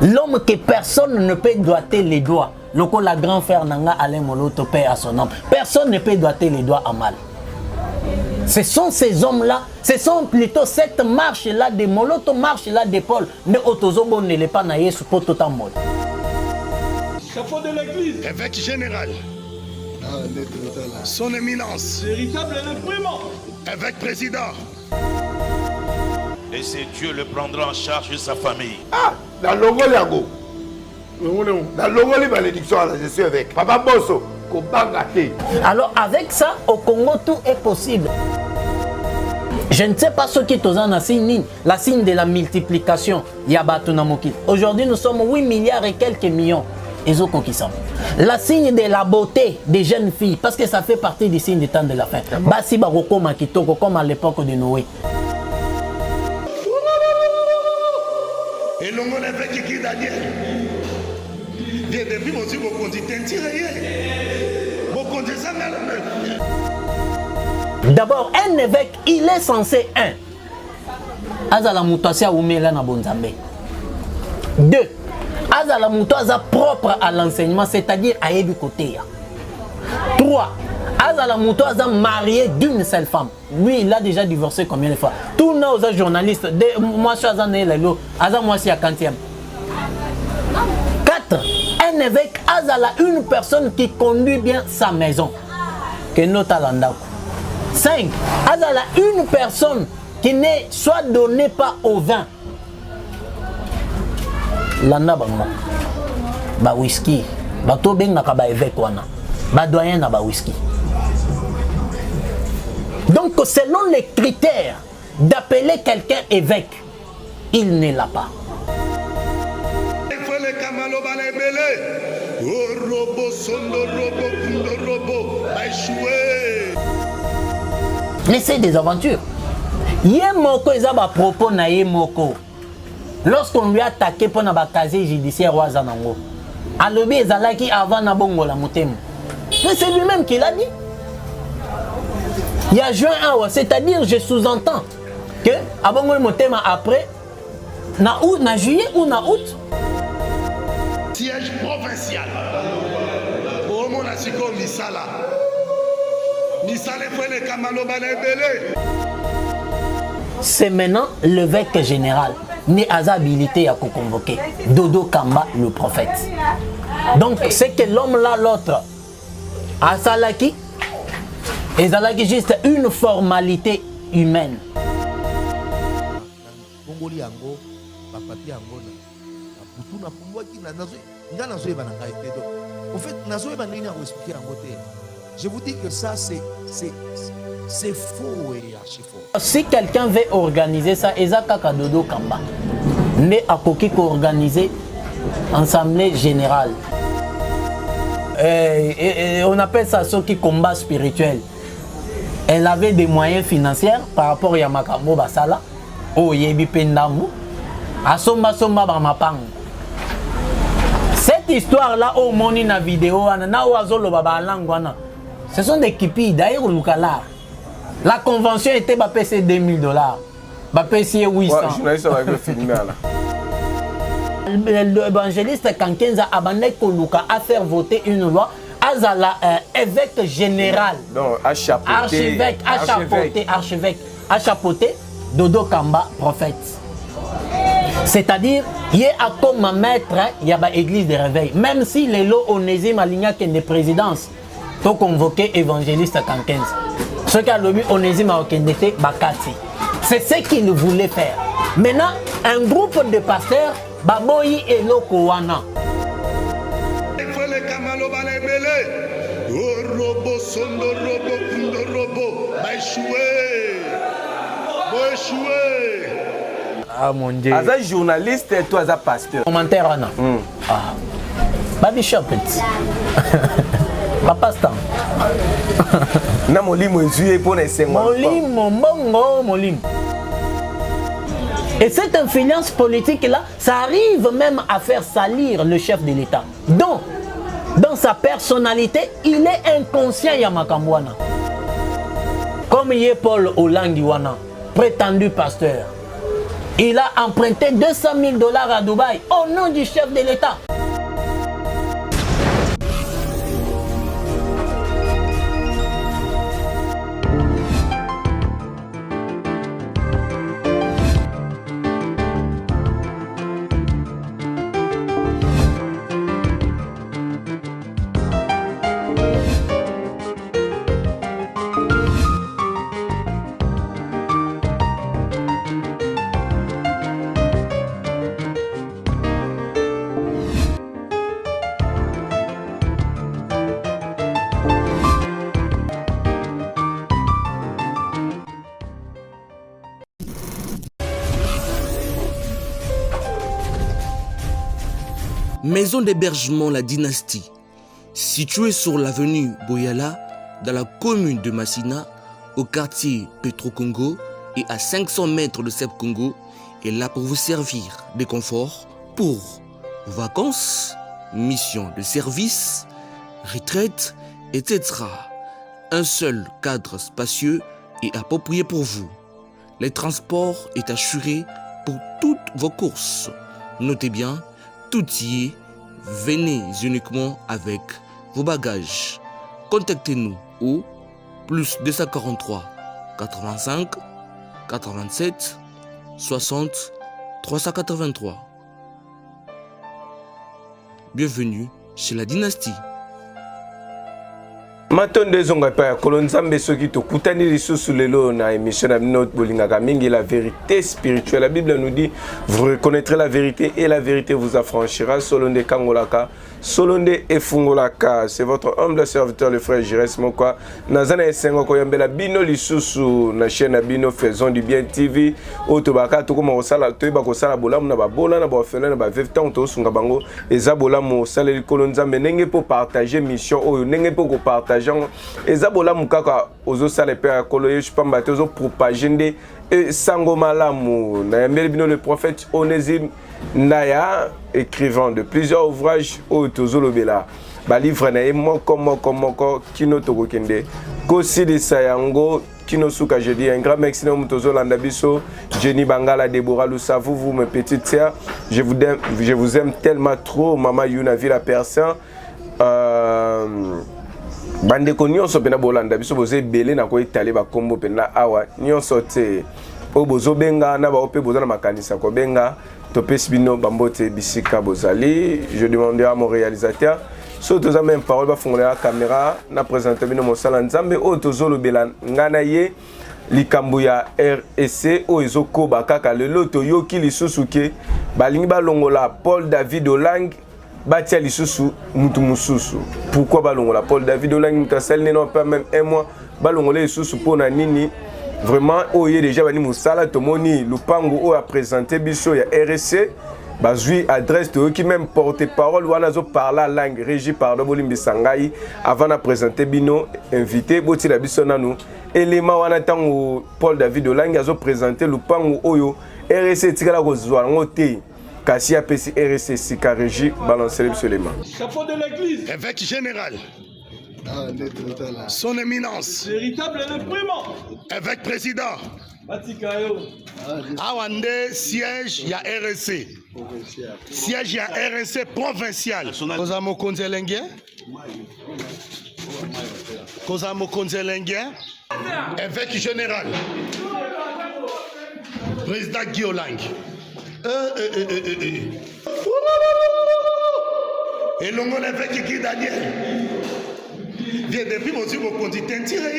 L'homme que personne ne peut doiter les doigts. Loco la grand frère Nanga Alain Moloto paix à son nom. Personne ne peut doiter les doigts à mal. Ce sont ces hommes-là, ce sont plutôt cette marche-là de Moloto, marche-là d'épaule. Mais Otozobo ne l'est pas naïe sous pot tout en mode. Chapeau de l'église. Évêque général. Son éminence. Véritable imprimant. Évêque président. Et c'est Dieu le prendra en charge de sa famille. Ah, dans le logo Liago. Dans le logo, les malédictions, je suis avec Papa Bosso. Alors avec ça, au Congo, tout est possible. Je ne sais pas ce qui est la signe de la multiplication. Aujourd'hui, nous sommes 8 milliards et quelques millions. La signe de la beauté des jeunes filles, parce que ça fait partie des signes des temps de la fin. Basi Baroko Makitoko, comme à l'époque de Noé. Et l'on a fait qui Daniel. Bien depuis mon Dieu, mon conduit mon conduit ça. D'abord, un évêque, il est censé Azala Moutasia Oumela na Bonzambe. 2. Azala Moutasia propre à l'enseignement, c'est-à-dire à Ebi côté. 3. Azala Moutasia marié d'une seule femme. Lui, il a déjà divorcé combien de fois? Tous nos journalistes, moi je suis Azan moi c'est à 40e. 4. Un évêque Azala une personne qui conduit bien sa maison. Que notre Landako. 5. Azala une personne qui ne soit donnée pas au vin. Landa bango. Ba whisky. Ba to benga ba évêque wana. Ba doyen na ba whisky. Donc selon les critères d'appeler quelqu'un évêque, il ne l'a pas. Mais c'est des aventures. Yemoko ezaba propos na Yemoko. Lorsqu'on lui a attaqué pour na casier judiciaire Wazanango. Alobi ezalaki avant na bongo la motema. Mais c'est lui-même qui l'a dit. Il y a juin 1, c'est-à-dire je sous-entends que abongo le motema après na juillet ou na août. Siège provincial. Pour mon asiko misala. C'est maintenant l'évêque général, né à habilité à convoquer Dodo Kamba, le prophète. Donc c'est que l'homme là, l'autre, à Salaki, et Salaki juste une formalité humaine. En fait, je vous dis que ça, c'est faux et archi faux. Si quelqu'un veut organiser ça, Ezaka Dodo Kamba, mais à Koki organiser assemblée générale. On appelle ça ce qui combat spirituel. Elle avait des moyens financiers par rapport à Yamakambo Basala, au Yebi Pendamu, à Somba Somba Bamapang. Cette histoire-là, au moni na vidéo, ce sont des kipis, d'ailleurs, la convention était baissée $2000. Baissée 800. L'évangéliste Kankenza a fait voter une loi Azala évêque général. Non, archevêque, Dodo Kamba, prophète. C'est-à-dire, il y a comme maître, il y a une église de réveil. Même si les lots onésime alignaient que des présidences, pour convoquer évangéliste Kankenza. Ce qui a le but onésime à Okendete, Bakati. C'est ce qu'il voulait faire. Maintenant, un groupe de pasteurs, Baboyi et Lokowana. Ah mon Dieu. As un journaliste et toi as un pasteur. Commentaire Anna. Ah. Baby Shop. Pasteur. Na molimo ezué pour les 5 mois. Molimo, mongo, molimo. Et cette influence politique-là, ça arrive même à faire salir le chef de l'État. Donc, dans sa personnalité, il est inconscient Yamakambwana. Comme il est Paul Olangiwana, prétendu pasteur. Il a emprunté 200 000 $ à Dubaï au nom du chef de l'État. Maison d'hébergement La Dynastie, située sur l'avenue Boyala, dans la commune de Massina, au quartier Petro-Congo et à 500 mètres de Sep Congo, est là pour vous servir de confort pour vos vacances, missions de service, retraite, etc. Un seul cadre spacieux et approprié pour vous. Le transport est assuré pour toutes vos courses. Notez bien, tout y est, venez uniquement avec vos bagages. Contactez-nous au plus 243 85 87 60 383. Bienvenue chez La Dynastie. Matonde zonga pa kolonzambe soki to kutani lisusu lelo na émission na minute bolingaka mingi la vérité spirituelle. La Bible nous dit vous reconnaîtrez la vérité et la vérité vous affranchira. Solonde kangolaka, solonde efungolaka. C'est votre humble serviteur le frère Jires Mokwa. Nazana esengo ko yambela bino lisusu na chaîne na bino Faisons du bien TV. Otobaka to ko sala to ba ko sala bolamu na ba bola na ba fena na ba vefta to sunga bango eza bolamu sala kolonzambe nenge po partager mission oyo nenge po ko partager ezabola mukaka ozo sala pe akoloye chipamba te ozo propager et sango malamu na yambeli bino le prophète Onésime Naya, écrivain de plusieurs ouvrages au tozolobela ba livre na moko kino toko kende kosi de sayango kino suka je dis un grand merci na mutozo landa biso Jenny Bangala Deborah Lussavu vous mes petites sœurs je vous aime tellement trop maman Yuna Villa Persan bande ko nyonso pena bolanda biso boze belé na ko itali ba kombo pena awa nyonso te o bozo benga na ba ope boza na makanisa ko benga to pesbino bambote bisika bozali. Je demandais à mon réalisateur so toza même parole ba fongola la caméra na présenter bino mosala nzambe o tozolo bela ngana ye likambo ya RSC o ezoko bakaka lelo to yoki lisusu ke balingi balongola Paul David Olang batia lisusu mutu mususu. Pourquoi balongola Paul David Olang mutasel ne non pas même un mois balongola lisusu pona nini vraiment oye déjà bani musala tomoni lupango o a présenté biso ya RSC bazui adresse de qui même porte-parole wana zo parler langue régie par Bolimbi Sangai avant de présenter bino invité boti la biso nanu élément wana tango Paul David Olang azo présenter lupango oyo RSC tikala ko zwa ngote kasi apesi RSC sika régie balancer biso élément Chapeau de l'église. Évêque général, son éminence, Véritable et le primo. évêque président, Batikayo. Awande siège ya RSC, siège ya RSC provincial. Koza mokonzi elenge, koza mokonzi elenge, évêque général, président Guy Olang. Et l'on l'évêque Guy Daniel. Bien depuis mon Dieu, mon conduit tiré.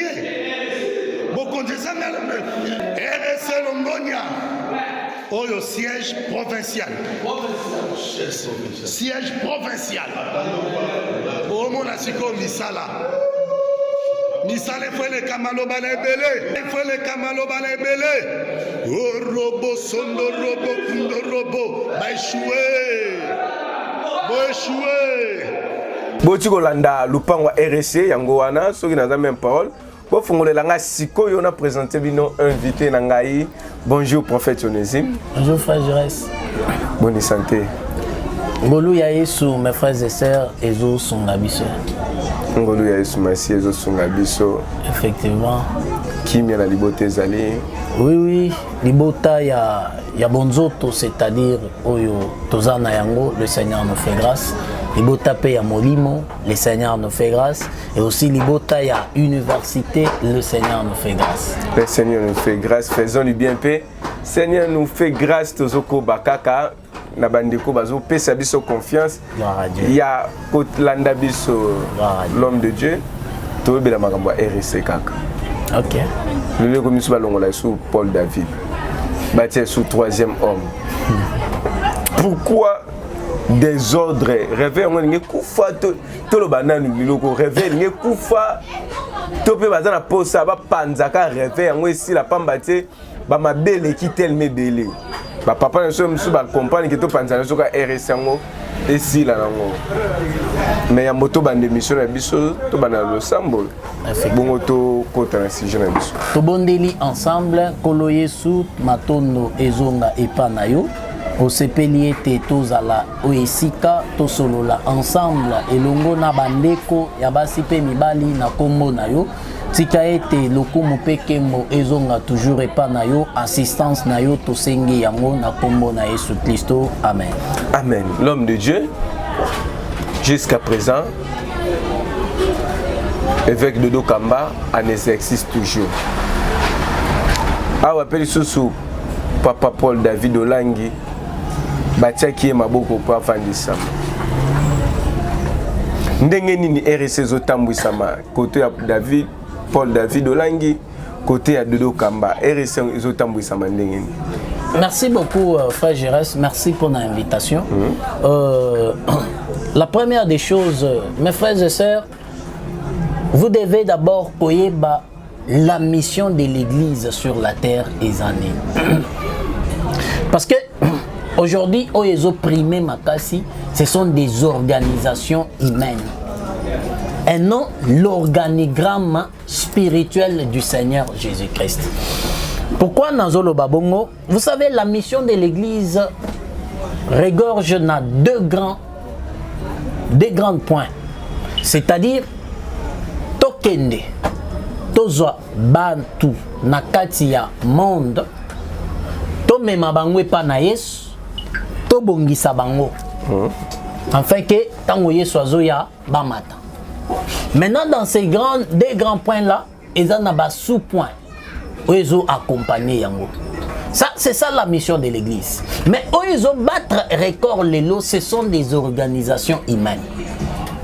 Mon conduit ça RSC Longonia. Oh, le siège provincial. Siège provincial. Oh, mon asiko Misala. Misala, il faut les camalo balébélé. Il faut les camalo balébélé. Oh, robot, sondo, robot, kundo, robot. Bah, échoué. Bah, échoué. Boti kolanda lupango RSC yango wana soki naza même parole bo fongolela nga sikoyo na présenter bino invité na ngai. Bonjour prophète Onésime. Bonjour frère Jires. Bonne santé. Ngolu ya Yesu mes frères et sœurs ezo sunga biso. Ngolu ya Yesu merci ezo sunga biso. Effectivement. kimia na libota ezali. Oui, libota ya bonzoto, c'est-à-dire oyo tozana yango, le Seigneur nous fait grâce. Libota pe ya molimo, le Seigneur nous fait grâce. Et aussi libota ya université, le Seigneur nous fait grâce. Le Seigneur nous fait grâce, faisons du bien paix. Seigneur nous fait grâce tozoko bakaka na bandeko bazo pesa biso confiance. Gloire à Dieu. Il y a landa biso l'homme de Dieu. Tobela makambo RC kaka. OK. Le comme nous balongola sous Paul David. Bâti sous troisième homme. Pourquoi désordre? Réveil on nge kufa to lo bananu biloko réveil nge kufa to pe bazana posa ba panzaka réveil ngo ici la pambate ba mabele ki telme belé. Ba papa ne so msu ba comprendre que to panzana so ka RC ngo ici la ngo. Mais ya moto bande mission na biso to bana lo sambol. Bongo to ko transition na biso. To bondeli ensemble kolo Yesu matondo ezonga epanayo. Au sepeli ete tozala oesika tosolola ensemble elongo na bandeko ya basi pe mibali na kombo na yo tika ete lokumu pe kembo ezonga toujours epa na yo assistance na yo tosengi yango na kombo na Yesu Kristo. Amen. Amen. L'homme de Dieu jusqu'à présent évêque de Dokamba en exercice toujours. Awa peli susu Papa Paul David Olangi batia ki maboko pa fandisa ndenge nini RC zotambwisama côté ya David Paul David Olangi côté ya Dodo Kamba RC zotambwisama ndenge nini? Merci beaucoup frère Jérès, merci pour l'invitation. La première des choses, mes frères et sœurs, vous devez d'abord connaître la mission de l'église sur la terre et années. Parce que aujourd'hui, Oyezo Primé Makasi, ce sont des organisations humaines et non l'organigramme spirituel du Seigneur Jésus-Christ. Pourquoi Nazolo Babongo? Vous savez, la mission de l'église regorge dans deux grands points. C'est-à-dire, Tokende, Tozwa Bantu, Nakatia Monde, Tomema Bangwe Panayes, Tobongisa Bango. Enfin que Tango Yesoazoya Bamata. Maintenant, dans ces deux grands points-là, ils en ont un sous-point. Ils ont accompagné Yango. Ça, c'est ça la mission de l'église. Mais ils ont battre record les lots, ce sont des organisations humaines.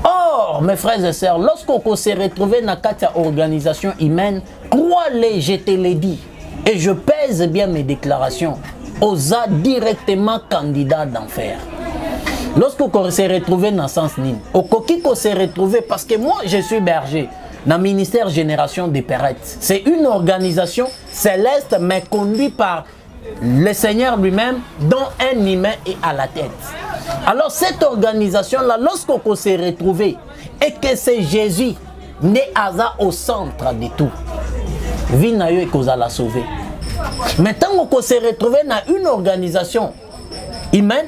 Or, mes frères et sœurs, lorsqu'on s'est retrouvé dans cette organisation humaine, crois-les, je te l'ai dit, et je pèse bien mes déclarations, osa directement candidat d'enfer. Lorsqu'on s'est retrouvé dans le sens Nîmes, au coquille qu'on s'est retrouvé, parce que moi je suis berger, dans le ministère Génération des Perrettes. C'est une organisation céleste, mais conduite par le Seigneur lui-même, dont un humain est à la tête. Alors cette organisation-là, lorsqu'on s'est retrouvé, et que c'est Jésus, né au centre de tout, Vinayo et Koza l'a sauvé. Maintenant qu'on s'est retrouvé dans une organisation humaine,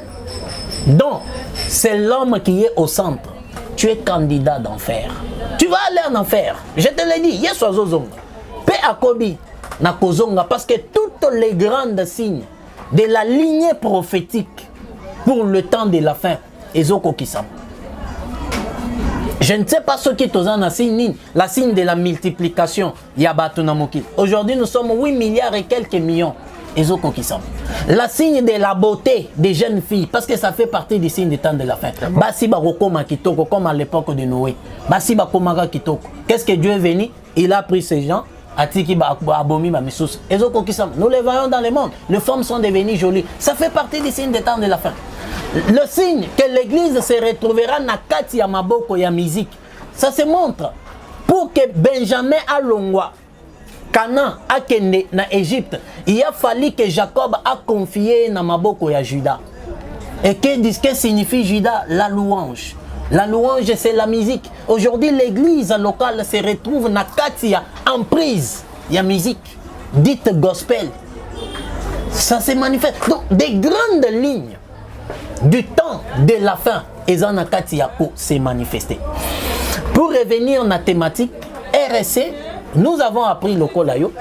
dont c'est l'homme qui est au centre, tu es candidat d'enfer. Tu vas aller en enfer. Je te l'ai dit, Yesu Zozonga. Pe akobi na kozonga, parce que toutes les grands signes de la lignée prophétique pour le temps de la fin, ezoko kisam. Je ne sais pas ce qui est la signe, la signe de la multiplication. Aujourd'hui, nous sommes 8 milliards et quelques millions. La signe de la beauté des jeunes filles, parce que ça fait partie des signes du temps de la fin. Comme à l'époque de Noé. Qu'est-ce que Dieu est venu? Il a pris ces gens. Nous les voyons dans le monde. Les femmes sont devenues jolies. Ça fait partie des signes du temps de la fin. Le signe que l'église se retrouvera na kati ya maboko ya musique, ça se montre pour que Benjamin Alongwa, Canaan a kende na Égypte, il a fallu que Jacob a confié na maboko ya Judas. Et que signifie Judas? La louange. La louange, c'est la musique. Aujourd'hui, l'église locale se retrouve na kati ya emprise ya musique, dite gospel. Ça se manifeste. Donc, des grandes lignes du temps de la fin, Ezana Katiako s'est manifesté. Pour revenir à la thématique, RSC, nous avons appris le Kolayo.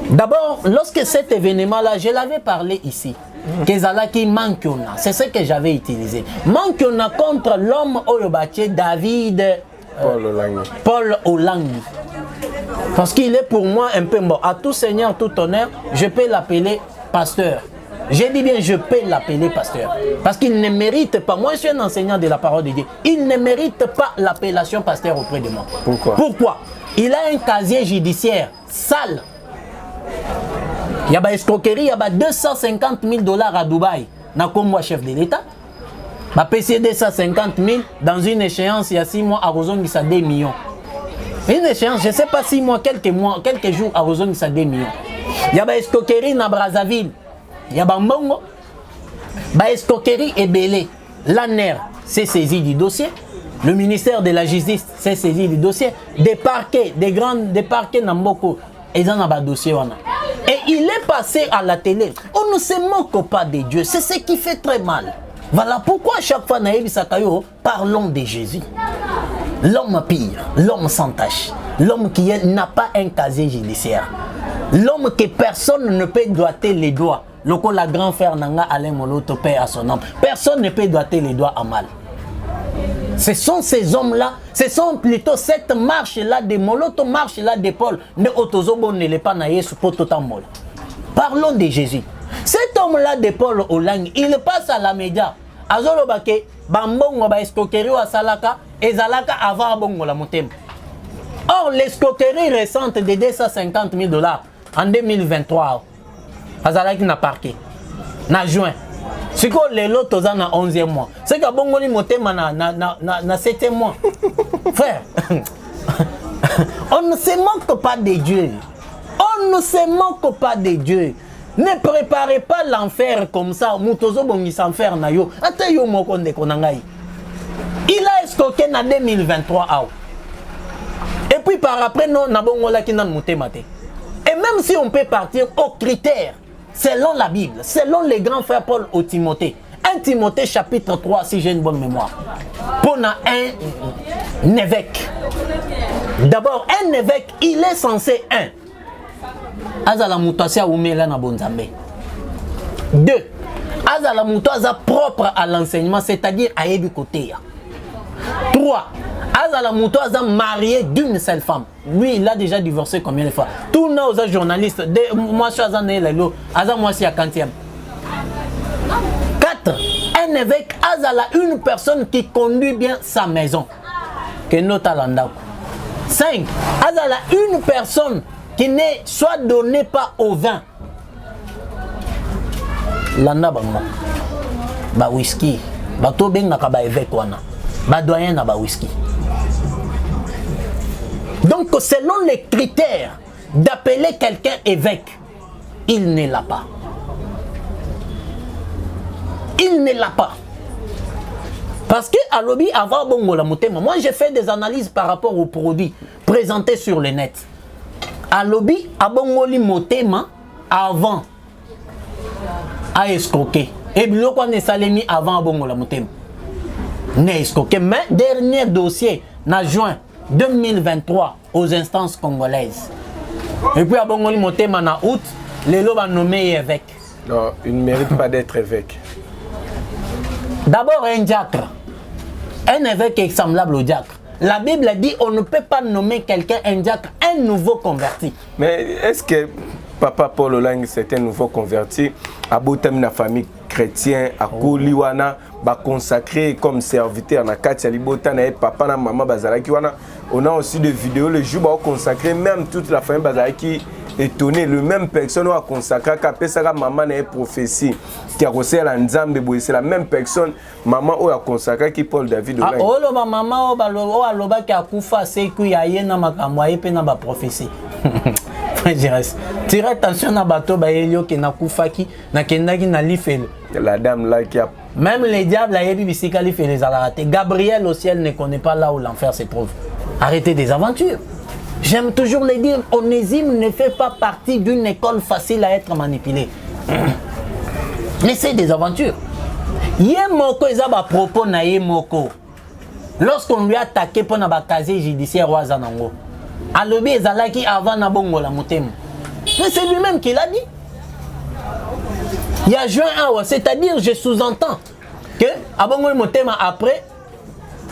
D'abord, lorsque cet événement-là, je l'avais parlé ici, Kezalaki Mankiona, c'est ce que j'avais utilisé. Mankiona contre l'homme Oyobaché David Paul Olangi. Parce qu'il est pour moi un peu mort. À tout seigneur, tout honneur, je peux l'appeler pasteur. J'ai dit bien, je peux l'appeler pasteur. Parce qu'il ne mérite pas, moi je suis un enseignant de la parole de Dieu, il ne mérite pas l'appellation pasteur auprès de moi. Pourquoi? Il a un casier judiciaire sale. Il y a des escroqueries, il y a 250 000 $ à Dubaï. N'a comme moi chef de l'État. Ma PC 250 000 dans une échéance il y a 6 mois à Rozon qui ça 2 millions. Une échéance, je ne sais pas 6 mois, quelques jours à Rozon qui ça 2 millions. Il y a des escroqueries à Brazzaville. Il y a Bambongo. Des escroqueries et Belé. L'ANER s'est saisi du dossier. Le ministère de la Justice s'est saisi du dossier. Des parquets, des parquets Namboko. Ils ont un dossier. Et il est passé à la télé. On ne se moque pas de Dieu. C'est ce qui fait très mal. Voilà pourquoi chaque fois Naïbi Sakayo, parlons de Jésus. L'homme pire, l'homme sans tache, l'homme qui n'a pas un casier judiciaire, l'homme que personne ne peut doiter les doigts. Loco la grand frère Nanga Alain Moloto paix à son nom. Personne ne peut doiter les doigts à mal. Ce sont ces hommes-là, ce sont plutôt cette marche-là de Moloto, marche-là de Paul, ne Otozobo ne l'est pas naïe sous Pototamol. Parlons de Jésus. Cet homme-là de Paul Olang, il passe à la média. Azolo Bake, Bambongo ba escroquerie à Salaka, et Zalaka avant Bongo la Montem. Or, l'escroquerie récente de 250 000 $ en 2023, Azalaki n'a parqué, n'a juin. C'est que les lots ont na 11e mois. C'est que Bongo li Motem na 7e mois. Frère, on ne se moque pas de Dieu. On ne se moque pas de Dieu. Ne préparez pas l'enfer comme ça. Mutozo bongi s'enfer na yo. Ate yo moko nde konangai. Il a escroqué en 2023. Et puis par après, non, na bongo la kinan mutemate. Et même si on peut partir aux critères, selon la Bible, selon les grands frères Paul au Timothée, 1 Timothée chapitre 3, si j'ai une bonne mémoire, pour un évêque. D'abord, un évêque, il est censé Azala Moutasia Oumela na Bonzambe. 2. Azala Moutasia propre à l'enseignement, c'est-à-dire à Ebi côté. 3. Azala Moutasia marié d'une seule femme. Lui, il a déjà divorcé combien de fois? Tous nos journalistes, moi je suis Azan Lelo, Azan moi c'est à 40e. 4. Un évêque, Azala une personne qui conduit bien sa maison. Que nota landa. 5. Azala une personne qui ne soit donné pas au vin. Landa bango. Ba whisky. Ba to benga ka ba évêque wana. Ba doyen na ba whisky. Donc selon les critères d'appeler quelqu'un évêque, il ne l'a pas. Il ne l'a pas. Parce que à lobby avant bongo la motema, moi j'ai fait des analyses par rapport aux produits présentés sur le net. À lobby, à Bongoli Motema, avant à escroquer. Et bien, on est salé avant à Bongola Motema. N'est escroqué. Mais dernier dossier, en juin 2023, aux instances congolaises. Et puis à Bongoli Motema, en août, les lots ont nommé évêque. Non, il ne mérite pas d'être évêque. D'abord, un diacre. Un évêque est semblable au diacre. La Bible dit on ne peut pas nommer quelqu'un un diacre, un nouveau converti. Mais est-ce que Papa Paul Olang c'est un nouveau converti? À Botem la famille chrétienne, à Koliwana, ba consacré comme serviteur na Katia Libota na papa na maman Bazalaki wana. On a aussi des vidéos le jour ba consacré même toute la famille Bazalaki étonné le même personne a consacré qu'après ça maman na prophétie qui a reçu la Nzambe boy c'est la même personne maman a consacré qui Paul David Olang. Oh lo maman o balo aloba ki akufa c'est que yaye na makambo aye pe na ba prophétie. Tire attention na bato ba elio ki na kufaki na kendaki na lifelo. La dame là qui a même les diables aye bisika lifelo les raté. Gabriel au ciel ne connaît pas là où l'enfer se trouve. Arrêtez des aventures. J'aime toujours le dire, Onésime ne fait pas partie d'une école facile à être manipulée. Mais c'est des aventures. Yemoko ezaba propos na Yemoko. Lorsqu'on lui a attaqué pour na casier judiciaire Ouazanango. alobi ezalaki avant na bongo la motema. Mais c'est lui-même qui l'a dit. Il y a juin awa, c'est-à-dire je sous-entends que abongo le motema après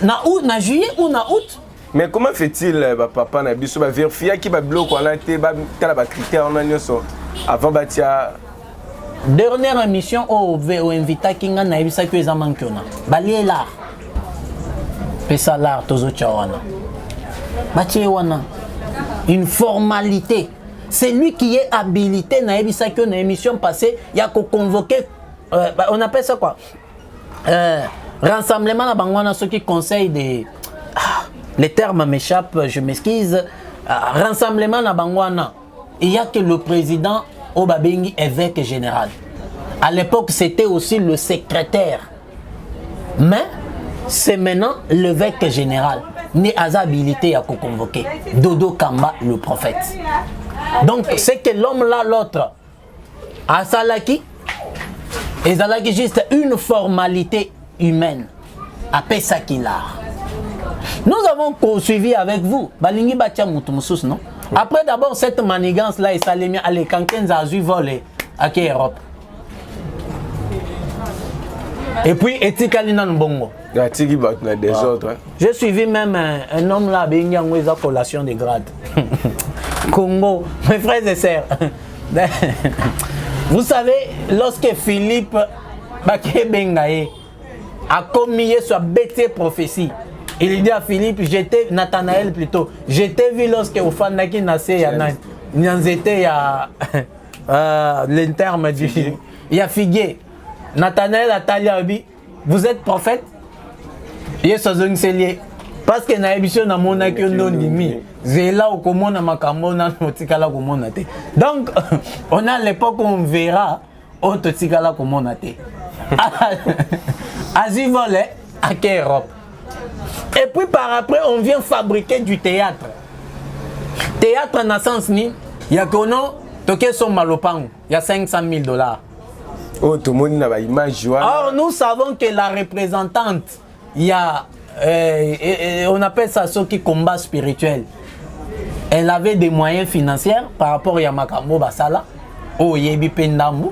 na juillet ou na août. Mais comment fait-il papa na biso ba vérifier qui ba bloquer on a été ba tala ba critères on a nyoso avant batia dernière émission au invita kinga na ebisa que eza mankiona balie là pesa l'art tozo chawana batie wana une formalité. C'est lui qui est habilité na ebisa que na émission passée il y a convoquer on appelle ça quoi rassemblement na bangwana ceux qui conseillent des les termes m'échappent, je m'excuse. Rassemblement na bangwana. Il y a que le président Obabengi évêque général. À l'époque, c'était aussi le secrétaire. Mais c'est maintenant l'évêque général. Né à habilité à convoquer. Dodo Kamba, le prophète. Donc, c'est que l'homme là, l'autre, à Salaki, et Salaki juste une formalité humaine. À Pesakila. Nous avons poursuivi avec vous. Balingi Batia Moutoumoussous, non? Après d'abord cette manigance là, il s'allait à les Kanken Zazu volé à Europe. Et puis Etikalina Mbongo. Des autres. J'ai suivi même un homme là, Bengiango, ils ont collation des grades. Congo, mes frères et sœurs. Vous savez, lorsque Philippe Baké Bengaye a commis sur bêtée prophétie, il dit à Philippe, j'étais, Nathanaël plutôt, j'étais vu lorsque au Fandaki Nassé, il y a l'interme du. Il y a Figuier. Nathanaël a Taliabi, vous êtes prophète? Il y a ce lié. Parce que na émission na mona que non dimi. Zela au komona makambo na notikala komona te. Donc on a l'époque où on verra au totikala komona te. Azivole à Europe. Et puis par après, on vient fabriquer du théâtre. Théâtre na sens ni, il y a kono toke son malopang, il y a $500,000. Oh, tout le monde n'a pas image. Or, nous savons que la représentante, il y a, on appelle ça ceux qui combat spirituel. Elle avait des moyens financiers par rapport à Yamakambo Basala, au Yebi Pendambu,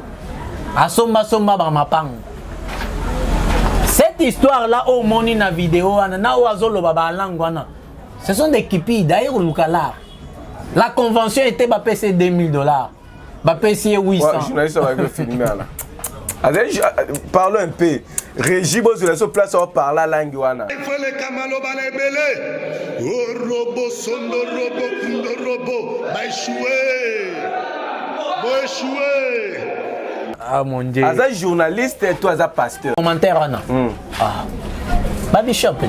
à Somba Somba Bamapang. Cette histoire-là, au moni na vidéo, ce sont des kipis, d'ailleurs, la convention était baissée $2,000. Baissée 800. Journaliste va filmer là. Parlons un peu. Régie, vous avez place à parler la langue. Il faut les camalo balébélé. Oh, robot, sondo, robot, kundo, robot. Va échouer. Va échouer. Ah mon Dieu. As un journaliste et toi as un pasteur. Commentaire Anna. Ah. Baby Shopet.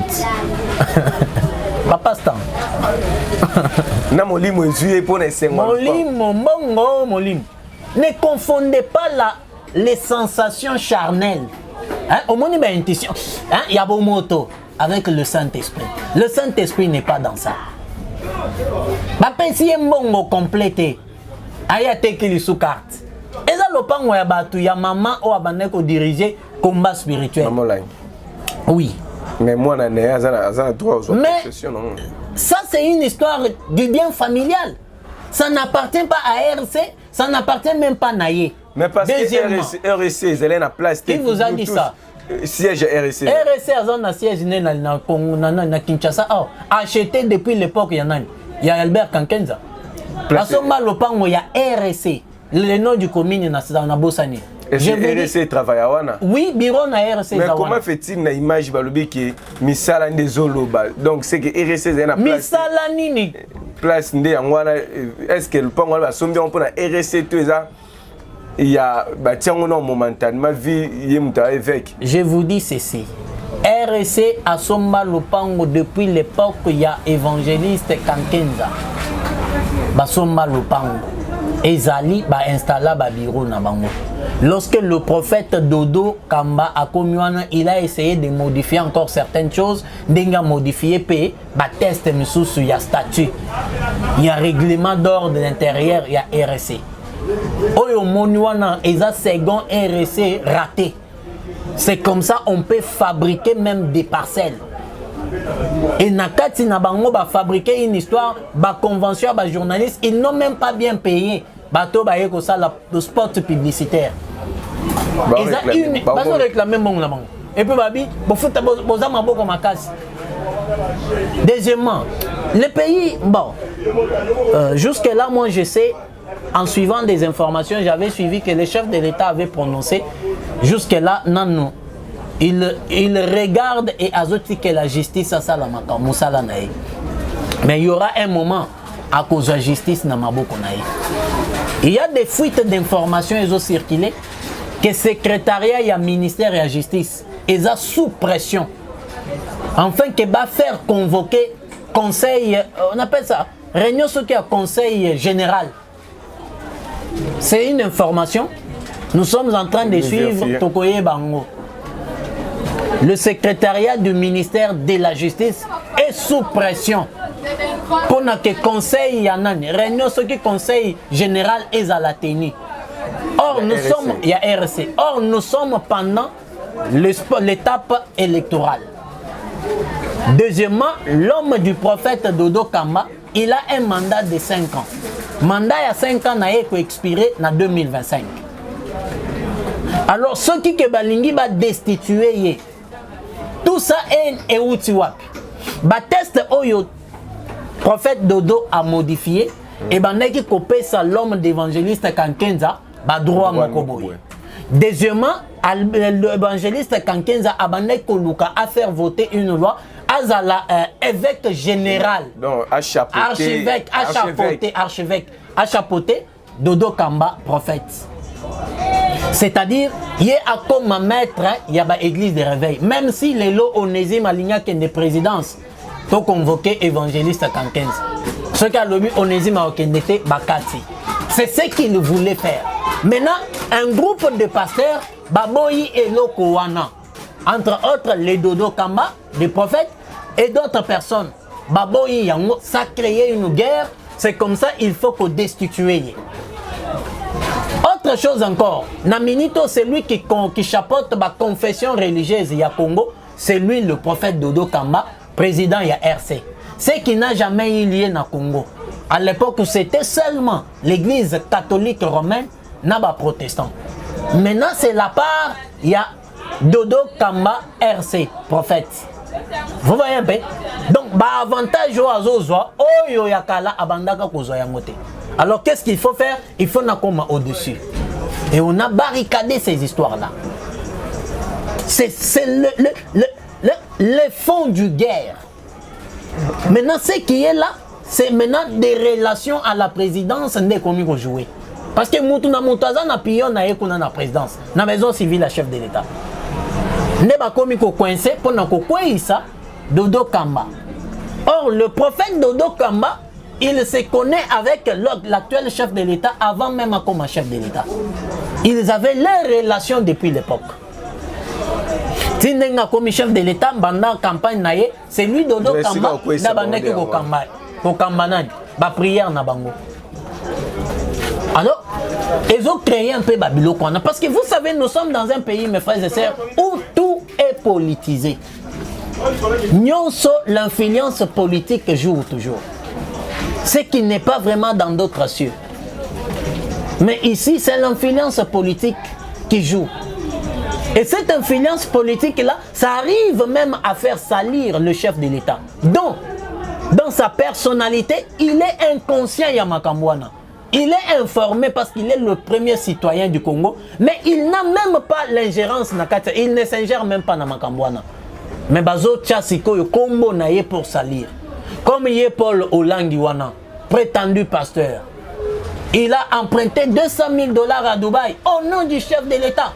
Ma pasteur. Na molim ozué pour les 5 mois. Molim, mongo, molim. Ne confondez pas les sensations charnelles. Hein? Au moins, il y a une intention. Hein? Il y a beau moto avec le Saint-Esprit. Le Saint-Esprit n'est pas dans ça. Papa, si il y a un bon complété, il y a des sous carte. Et ça, le pan où il y a maman ou abandonné pour diriger combat spirituel. Oui. Mais moi, je n'ai droit aux mais ça, c'est une histoire du bien familial. Ça n'appartient pas à RC, ça n'appartient même pas à Naye. Mais parce que RC, ils allaient à la place. Qui vous a dit ça? Siège RC. RC a un siège na Kinshasa. Acheté depuis l'époque, il y a Albert Kankenza. À ce moment, il y a RC. Le nom du commune na Bossani. RC travaille à Wana. Oui, bureau na RC. Mais comment fait-il na image balobi qui misala nde zoloba. Donc c'est que RC est na place. Misala nini. Place nde Wana. Est-ce que le pango va sommer on peut na RC tout ça? Il y a momentanément ma vie évêque. Je vous dis ceci. RC a somma Lupango depuis l'époque où il y a évangéliste Kankenza. Basomba Lupango. Ezali ba installa ba bureau na bango. Lorsque le prophète Dodo Kamba a commis, il a essayé de modifier encore certaines choses. Denga modifié p ba test misusu il y a statut. Il y a règlement d'ordre intérieur, il y a RC. Oyo monuana eza second RC raté. C'est comme ça on peut fabriquer même des parcelles. Et Nakati Nabango va fabriquer une histoire, va convention, va journaliste, ils n'ont même pas bien payé. Bateau va écouter ça le spot publicitaire. Ils ont une, ils ont réclamé mon là. Et puis babi, bon faut poser ma boque comme casse. Deuxièmement, le pays, bon, jusque là moi je sais. En suivant des informations, j'avais suivi que le chef de l'État avait prononcé jusque-là, non. Il regarde et ajoute que la justice a ça la makamo. Mais il y aura un moment à cause de la justice na maboko nae. Il y a des fuites d'informations qui ont circulé que le secrétariat et le ministère et la justice ils sont sous pression. Enfin, que va faire convoquer conseil, on appelle ça réunion ce qui est conseil général. C'est une information. Nous sommes en train de suivre Tokoye Bango. Le secrétariat du ministère de la Justice est sous pression. Pour que conseil Yanani, réunion ce qui conseil général est à la tenue. Or nous sommes, il y a RC. Or nous sommes pendant l'étape électorale. Deuxièmement, l'homme du prophète Dodo Kamba, il a un mandat de 5 ans. Mandat à 5 ans n'a été expiré en 2025. Alors, ceux qui balingi va destituer, tout ça est utiwapi. Le test oyo prophète Dodo a modifié et qui copie ça l'homme d'évangéliste Kankenza ba droit mokoboy. Deuxièmement, l'évangéliste Kankenza a fait voter une loi Azala évêque général. Non, archevêque, archevêque, Dodo Kamba, prophète. C'est-à-dire, il y a comme maître, il y a l'église de réveil. Même si les lots onésime aligné que des présidences, tu convoqué évangéliste Kankenza. Ce qu'a le onésime a été Bakati. C'est ce qu'il voulait faire. Maintenant, un groupe de pasteurs, Baboyi et Lokowana, entre autres les Dodo Kamba, des prophètes, et d'autres personnes, Baboyi Yango, ça a créé une guerre. C'est comme ça il faut qu'on destitue. Autre chose encore, Naminito, c'est lui qui chapeaute la confession religieuse il y a Congo, c'est lui le prophète Dodo Kamba, président il y a RC. C'est qui n'a jamais eu lieu dans Congo. À l'époque où c'était seulement l'église catholique romaine, n'a pas protestant. Maintenant c'est la part, il y a Dodo Kamba RC, prophète. Vous voyez un peu? Donc, avantage aux Azozwa, Oyo Yakala, Abandaka Kozoyamote. Alors, qu'est-ce qu'il faut faire? Il faut nakoma au-dessus. Et on a barricadé ces histoires-là. C'est le fond du guerre. Maintenant, ce qui est là, c'est maintenant des relations à la présidence n'est commis qu'on jouer. Parce que Moutouna Moutaza n'a pion na ekuna na présidence, na maison civile la chef de l'État. Ne ba komi ko coincé pour na ko ça Dodo Kamba. Or le prophète Dodo Kamba, il se connaît avec l'actuel chef de l'État avant même comme chef de l'État. Ils avaient leurs relations depuis l'époque. Tindenga comme chef de l'État pendant campagne naie, c'est lui Dodo Kamba na bandaki ko Kamba. Ko Kamba nani ba prière na bango. Alors, ils ont créé un peu Babylone. Parce que vous savez, nous sommes dans un pays, mes frères et sœurs, où tout est politisé. L'influence politique joue toujours. Ce qui n'est pas vraiment dans d'autres cieux. Mais ici, c'est l'influence politique qui joue. Et cette influence politique-là, ça arrive même à faire salir le chef de l'État. Donc, dans sa personnalité, il est inconscient, Yamakambouana. Il est informé parce qu'il est le premier citoyen du Congo, mais il n'a même pas l'ingérence Nakata. Il ne s'ingère même pas dans Makambouana. Mais Bazo Tchassiko, il combo naïe pour salir. Comme il est Paul Olangiwana, prétendu pasteur. Il a emprunté $200 000 à Dubaï au nom du chef de l'État.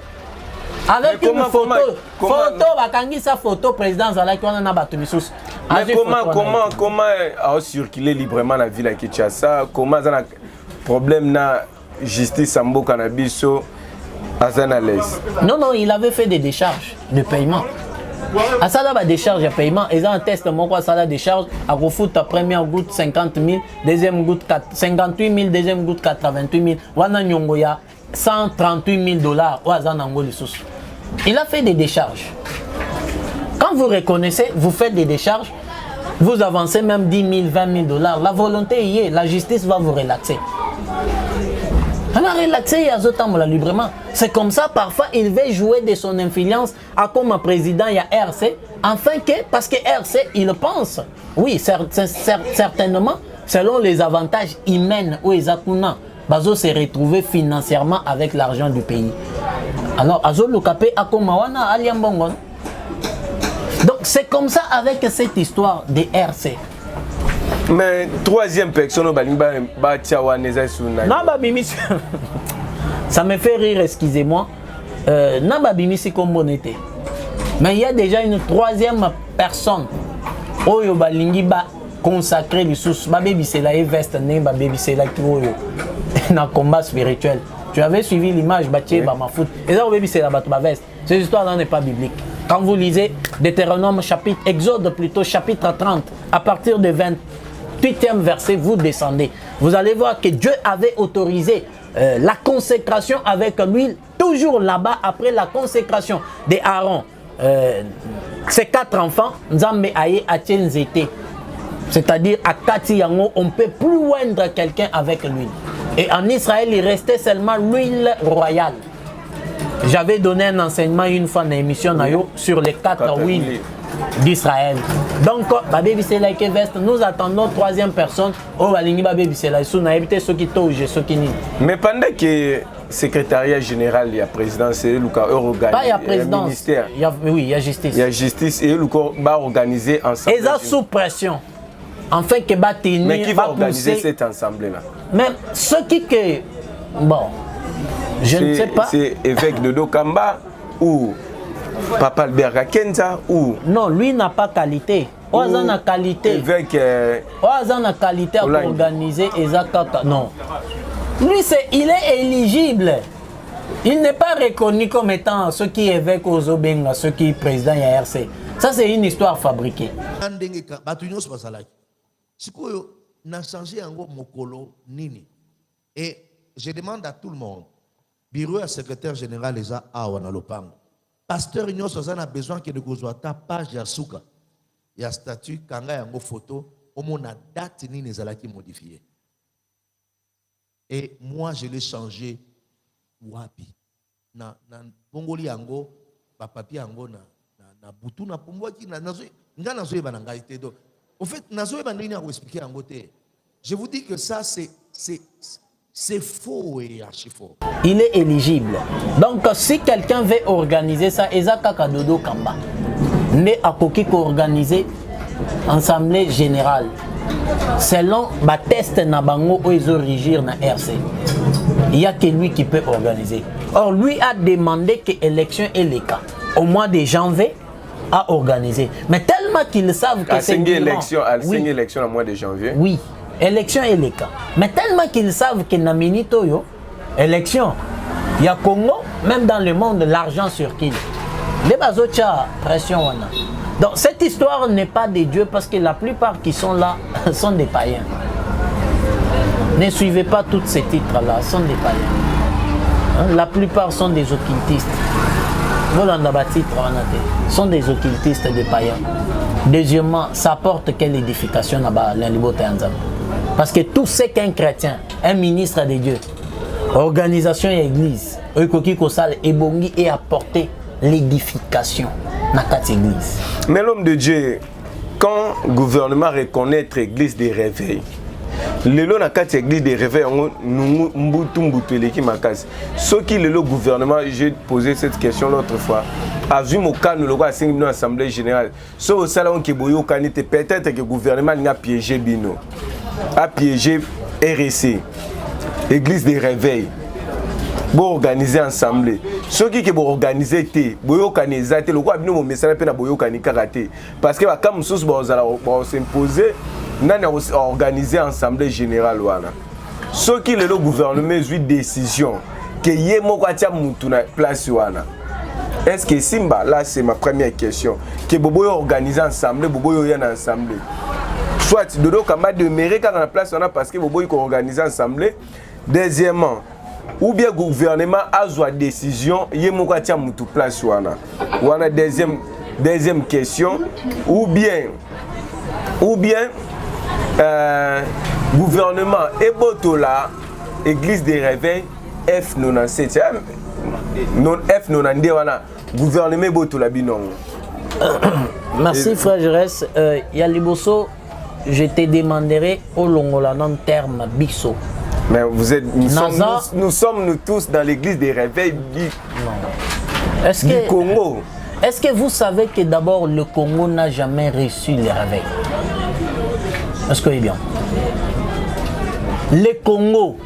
Avec une photo, Bakangi sa photo, président Zalaki, on a battu Missous. Mais comment a circulé librement la ville de Kinshasa? Comment ça problème na justice sambo cannabiso azana l'aise? Non, il avait fait des décharges de paiement. À ça là, décharge de paiement, ils ont un test mon quoi ça la décharge à refoot première goutte 50 000, deuxième goutte 58 000, deuxième goutte 88 000, wana nyongoya $138 000 ou azana ngoli sous. Il a fait des décharges. Quand Quand vous reconnaissez, vous faites des décharges, vous avancez même 10 000, 20 000 dollars. La volonté y est, la justice va vous relaxer. Alors relaxer et azotambola librement. C'est comme ça, parfois, il veut jouer de son influence à comme un président, il y a RC, afin que, parce que RC, il pense, oui, certainement, selon les avantages humains ou les accounants, Bazo s'est retrouvé financièrement avec l'argent du pays. Alors, Azo Lukapé a comme Mawana Aliambongon. Donc, c'est comme ça avec cette histoire de RC. Mais troisième personne, ça me fait rire, excusez-moi. Nababimisi comme bonité. Mais il y a déjà une troisième personne. Oyo balingi ba consacré les sous. Baby c'est la veste né, baby c'est la oyo. Dans combat spirituel. Tu avais suivi l'image bâtie par ma foot. Et là baby c'est la veste. Cette histoire là n'est pas biblique. Quand vous lisez Deutéronome chapitre Exode plutôt chapitre 30 à partir de 28e verset vous descendez. Vous allez voir que Dieu avait autorisé la consécration avec l'huile, toujours là-bas, après la consécration d'Aaron. Ces 4 enfants, Nzambe aye Atienzete. C'est-à-dire, à Kati Yango, on ne peut plus oindre quelqu'un avec l'huile. Et en Israël, il restait seulement l'huile royale. J'avais donné un enseignement une fois dans l'émission sur les 4 huiles d'Israël. Donc, nous attendons troisième personne. Mais pendant que secrétariat général, il y a présidence et le pas il y a présidence, ministère. Oui, il y a justice. Il y a justice et le corps va organiser ensemble. Et ça sous pression. Enfin que mais qui va organiser cette assemblée-là? Même ceux qui que bon, je ne sais pas. C'est évêque de Dokamba ou Papa Albert Kakenza ou non, lui n'a pas qualité. Oazan a qualité. Évêque Oazan a qualité à organiser Ezakaka. Non. Lui il est éligible. Il n'est pas reconnu comme étant ce qui est évêque aux Obenga, ce qui est président IRC. Ça c'est une histoire fabriquée. Et je demande à tout le monde, bureau à secrétaire général les a awana lopango. Pasteur Ignos a besoin que nous ta page ya souka. Il y a statut kanga yango photo, au moins la date ni les alaki modifié. Et moi je l'ai changé wapi. Na pongoli yango, ba papier yango na butu na pomboki na nazo ngana zo ba ngai te do. En fait, nazo ba ndini ko expliquer yango te. Je vous dis que ça c'est faux et archi faux. Il est éligible. Donc si quelqu'un veut organiser ça, Ezaka Kadodo Kamba ne akoki ko organiser assemblée générale selon ba test na bango o ezorigir na RC. Il y a que lui qui peut organiser. Or lui a demandé que l'élection est le cas au mois de janvier à organiser. Mais tellement qu'ils savent que c'est une élection au mois de janvier. Oui. Élection et les cas. Mais tellement qu'ils savent que na minito yo élection, il y a Congo, même dans le monde, l'argent circule. Les bazocha pression wana. Donc cette histoire n'est pas de Dieu parce que la plupart qui sont là sont des païens. Ne suivez pas tous ces titres-là, sont des païens. La plupart sont des occultistes. Voilà, sont des occultistes, des païens. Deuxièmement, ça apporte quelle édification à l'Alibote Anzam. Parce que tout ce qu'un chrétien, un ministre de Dieu, organisation et église, et apporter l'édification dans cette église. Mais l'homme de Dieu, quand le gouvernement reconnaît l'église des réveils, le lot na kati église des réveils nous mbutu makasi. Ce qui le gouvernement, j'ai posé cette question l'autre fois. A vu mon cas nous le à l'Assemblée générale. Ce au salon qui boyo kanité peut-être que le gouvernement n'a piégé Bino. A piégé RSC. Église des réveils. Pour organiser assemblée. Ceux qui vont organiser té, boyo kanisa té le quoi bino mon message pe na boyo kanika raté parce que comme sous on s'imposer n'a organiser assemblée générale wana. Ceux qui le gouvernement une décision que yé mo kwa tia mutu na place wana. Est-ce que Simba là c'est ma première question que boyo organiser assemblée boyo y en assemblée. Soit dodo kamba demeurer quand la place wana parce que boyo organiser assemblée. Deuxièmement, ou bien le gouvernement a une décision, il y a une place. Deuxième deuxième question, ou bien gouvernement Ebotola, église des réveils, F97. Non F90 wana gouvernement Ebotola binon. Merci frère Jerez. Yaliboso, je te demanderai au Longola dans terme biso. Mais nous sommes tous dans l'église des réveils du Congo. Est-ce que vous savez que d'abord le Congo n'a jamais reçu les réveils? Est-ce que c'est bien? Le Congo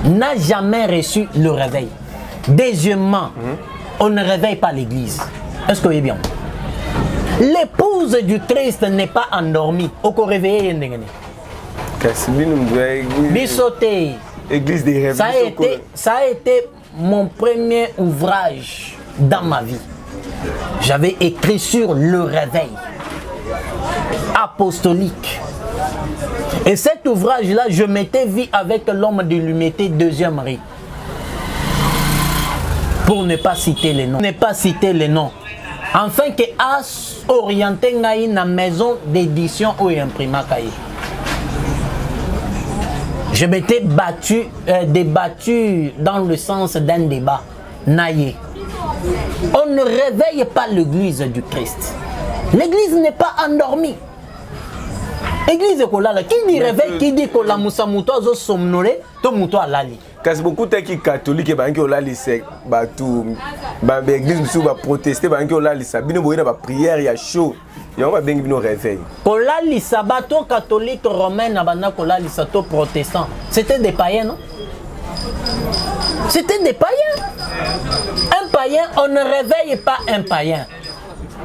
n'a jamais reçu le réveil. Deuxièmement, on ne réveille pas l'église. Est-ce que c'est bien? L'épouse du Christ n'est pas endormie. Au réveillé, église des réveils. Ça a été mon premier ouvrage dans ma vie. J'avais écrit sur le réveil apostolique. Et cet ouvrage-là, je m'étais vu avec l'homme de l'humilité, deuxième riz. Pour ne pas citer les noms. Afin que as orienté na maison d'édition ou imprima cahier. Je m'étais débattu dans le sens d'un débat. Naïe. On ne réveille pas l'église du Christ. L'église n'est pas endormie. Église kolala, qui dit réveil, qui dit que la moussa mouto zo somnolé, to mouto alali. Parce que beaucoup de catholiques et banques olali c'est batou, l'église sous va protester banques olali ça, bino boyna ba prière ya chaud, ya on va bien bino réveil. Kolali sabato catholique romaine abana kolali sato protestant, c'était des païens non? C'était des païens. Un païen, on ne réveille pas un païen.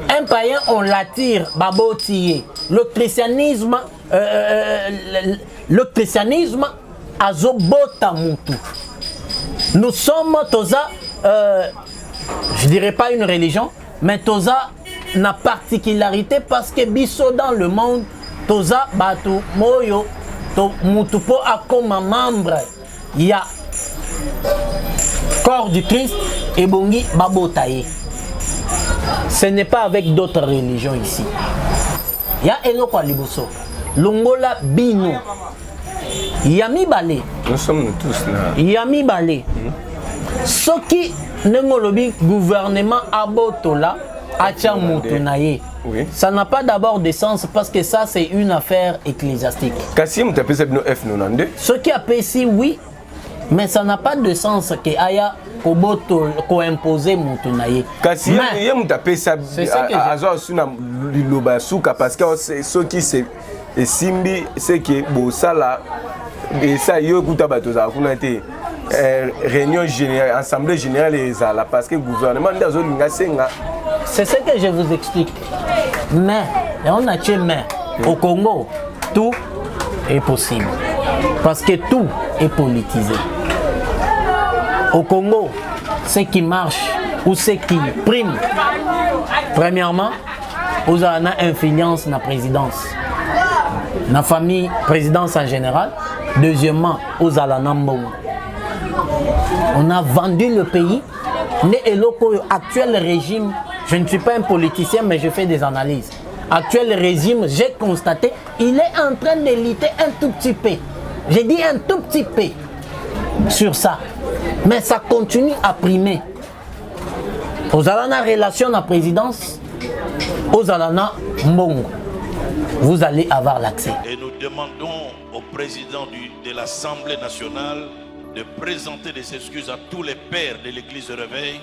Un païen, on l'attire, babotier. Le christianisme, azobota mutu. Nous sommes toza, je dirais pas une religion, mais toza na particularité parce que biso dans le monde, toza batu moyo, to mutupo a comme membre, il y a corps du Christ et bongi babotaye. Ce n'est pas avec d'autres religions ici. Il y a Eloko Liboso, Longola Bino, Yami Balé. Nous sommes tous là. Yami Balé. Ce qui n'est gouvernement Abotola, Achamutunaye. Ça n'a pas d'abord de sens parce que ça c'est une affaire ecclésiastique. Kassim, tu as fait F92. Ce qui a ici, oui, mais ça n'a pas de sens que Aya Koboto ko imposer Mutunaye. Kasi yem tapé ça azo suna liloba suka parce que ce qui c'est simbi c'est que bo sala et ça yo kuta bato za kuna té réunion générale assemblée générale ezala parce que gouvernement ndazo linga senga. C'est ce que je vous explique. Mais on a tué mais au Congo tout est possible parce que tout est politisé. Au Congo, ce qui marche ou ce qui prime, premièrement, vous avez une influence dans la présidence, dans la famille, présidence en général. Deuxièmement, vous avez on a vendu le pays. Actuel régime, je ne suis pas un politicien, mais je fais des analyses. Actuel régime, j'ai constaté, il est en train de lutter un tout petit peu. J'ai dit un tout petit peu sur ça. Mais ça continue à primer. Aux Alana relation à la présidence, aux Alana Mbongo, vous allez avoir l'accès. Et nous demandons au président de l'Assemblée nationale de présenter des excuses à tous les pères de l'église de réveil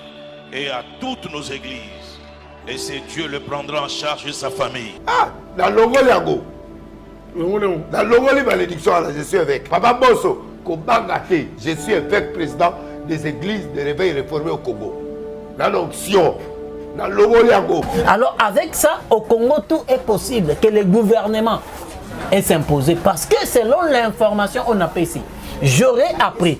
et à toutes nos églises. Et c'est Dieu le prendra en charge de sa famille. Ah, dans le logo Liago. Dans le logo malédiction, je suis avec Papa Bosso. Je suis évêque président des églises de réveil réformées au Congo. Dans l'onction, dans le logo Liago. Alors avec ça, au Congo, tout est possible que le gouvernement ait s'imposé. Parce que selon l'information qu'on a ici, j'aurais appris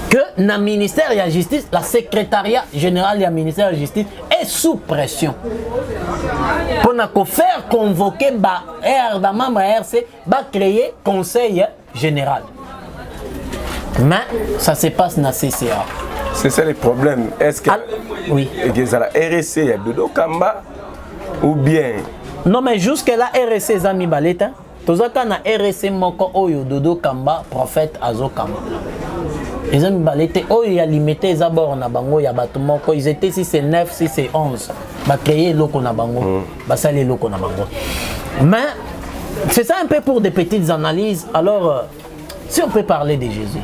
que dans le ministère de la Justice, la secrétariat général du ministère de la Justice est sous pression. Pour faire convoquer le membre RC, créer conseil général. Mais ça se passe dans la CCA. C'est ça le problème. Est-ce que oui. la RSC il y a Dodo Kamba ou bien non mais jusque là RSC zami baleta tozaka na RSC moko oyo Dodo Kamba prophète Azo Kamba les amis baleta oyo ya limité za bord na bango ya bato moko ils étaient 6 et 9 6 et 11 ba créer loko na bango ba sali loko na bango mais c'est ça un peu pour des petites analyses alors si on peut parler de Jésus.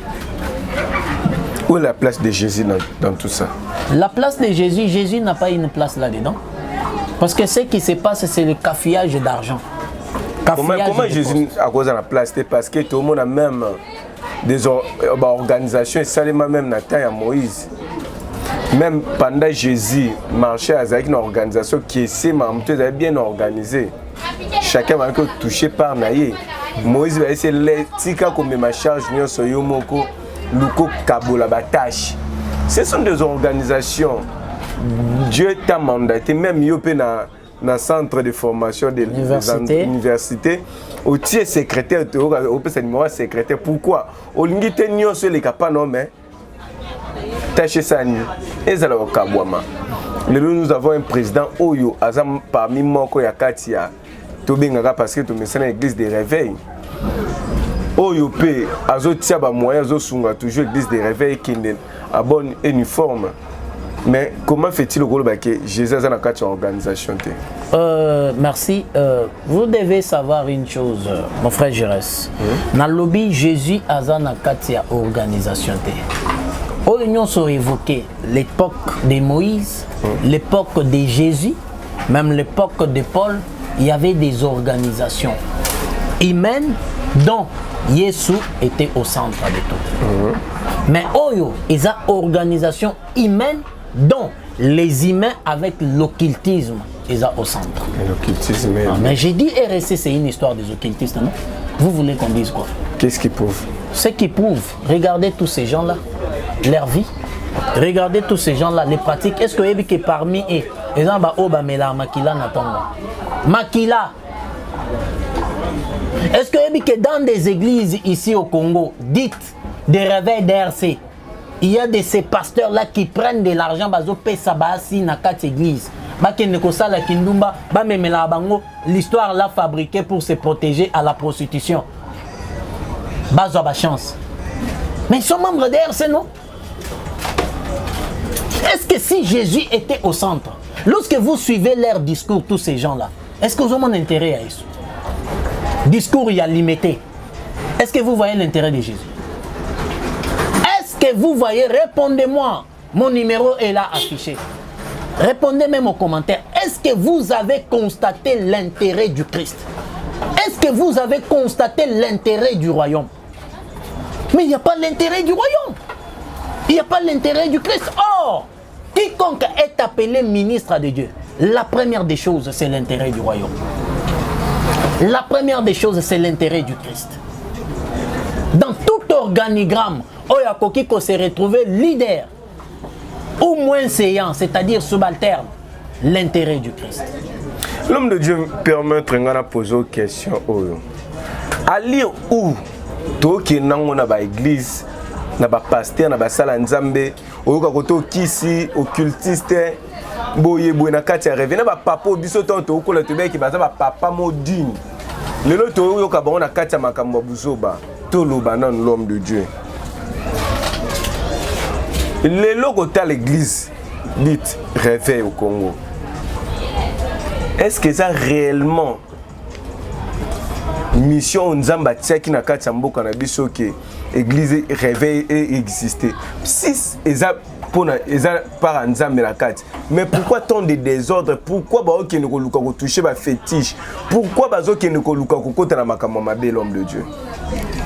Où est la place de Jésus dans tout ça? La place de Jésus, Jésus n'a pas une place là-dedans. Parce que ce qui se passe, c'est le cafouillage d'argent. Comment Jésus a cause de la place? Parce que tout le monde a même des organisations, et ça même dans le à Moïse. Même pendant Jésus marchait avec une organisation qui est bien organisée. Chacun va être touché par Naïe. Moïse va essayer de tika comme ma charge sur Yomoko. Luko Kabola Batache. Ce sont des organisations. Dieu t'a mandaté, même Yopé dans le centre de formation de l'université. Au tiers secrétaire, au numéro secrétaire. Pourquoi? Au limite, nous sommes les capables, non, mais tâchez ça. Et ça, nous avons un président Oyo, Azam parmi Moko Yakatia, Tobingaga, parce que tu me sens l'église des réveils. Oyopé, azotia ba moyen azosunga toujours église de réveil qui est à bonne uniforme. Mais comment fait-il que Jésus a une organisation? Merci. Vous devez savoir une chose, mon frère Jérès. Dans le lobby, Jésus a une organisation. Nous avons évoqué l'époque de Moïse, l'époque de Jésus, même l'époque de Paul, il y avait des organisations humaines dont Yesu était au centre de tout. Mais Oyo, ils ont une organisation humaine dont les humains avec l'occultisme, ils ont au centre. L'occultisme. Mais j'ai dit RSC, c'est une histoire des occultistes, non? Vous voulez qu'on dise quoi? Qu'est-ce qui prouve? Ce qui prouve, regardez tous ces gens-là, leur vie. Regardez tous ces gens-là, les pratiques. Est-ce que parmi eux, les gens ont makila natonga. Makila. Est-ce que dans des églises ici au Congo, dites des réveils d'RC, il y a de ces pasteurs-là qui prennent de l'argent, dans 4 églises. L'histoire l'a fabriquée pour se protéger à la prostitution. Chance. Mais ils sont membres d'RC, non? Est-ce que si Jésus était au centre, lorsque vous suivez leur discours, tous ces gens-là, est-ce que vous avez un intérêt à ça? Discours il y a limité. Est-ce que vous voyez l'intérêt de Jésus? Est-ce que vous voyez? Répondez-moi. Mon numéro est là affiché. Répondez même aux commentaires. Est-ce que vous avez constaté l'intérêt du Christ? Est-ce que vous avez constaté l'intérêt du royaume? Mais il n'y a pas l'intérêt du royaume. Il n'y a pas l'intérêt du Christ. Or, quiconque est appelé ministre de Dieu, la première des choses, c'est l'intérêt du royaume. La première des choses, c'est l'intérêt du Christ. Dans tout organigramme, Oyakoki s'est retrouvé leader, ou moins séant, c'est-à-dire subalterne, l'intérêt du Christ. L'homme de Dieu permet de poser une question. À lire où, toi qui es dans l'église, dans le pasteur, dans la salle Nzambe, au kisi, occultiste, boye boye na kati ya revena ba papa biso tonto okola tobe ki baza ba papa modine lelo to yo ka na kati ya makambo buzoba to loba nan l'homme de Dieu lelo kota l'église dite réveil au Congo. Est-ce que ça réellement mission Nzamba tiaki na kati ya mboka na biso ke église réveil et exister si eza par Nzambe la carte. Mais pourquoi tant de désordre? Pourquoi baoki ne koluka ko toucher ba fétiche? Pourquoi bazoki ne koluka ko kota na makambo mabe l'homme de Dieu?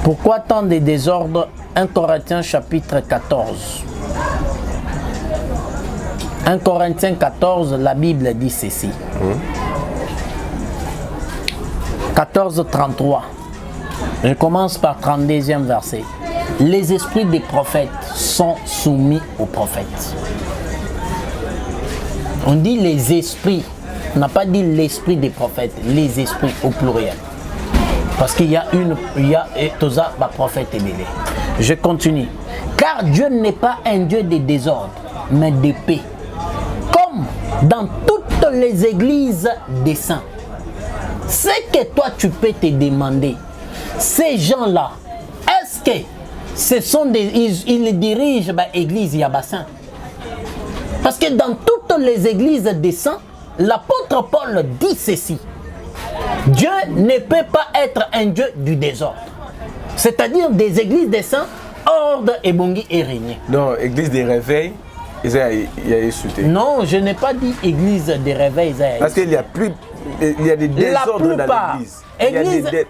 Pourquoi tant de désordre? 1 Corinthiens chapitre 14. 1 Corinthiens 14, la Bible dit ceci. 14:33. Je commence par 32e verset. Les esprits des prophètes sont soumis aux prophètes. On dit les esprits. On n'a pas dit l'esprit des prophètes. Les esprits au pluriel. Parce qu'il y a Toza, prophète et bébé. Je continue. Car Dieu n'est pas un Dieu de désordre, mais de paix. Comme dans toutes les églises des saints. Ce que toi tu peux te demander, ces gens-là, est-ce que ce sont ils dirigent l'église Yabassin? Parce que dans toutes les églises des saints, l'apôtre Paul dit ceci. Dieu ne peut pas être un Dieu du désordre. C'est-à-dire des églises des saints, ordre et bongi et régner. Non, église des réveils, il y a sauté. Non, je n'ai pas dit église des réveils. Parce qu'il y a plus, il y a des désordres dans l'église.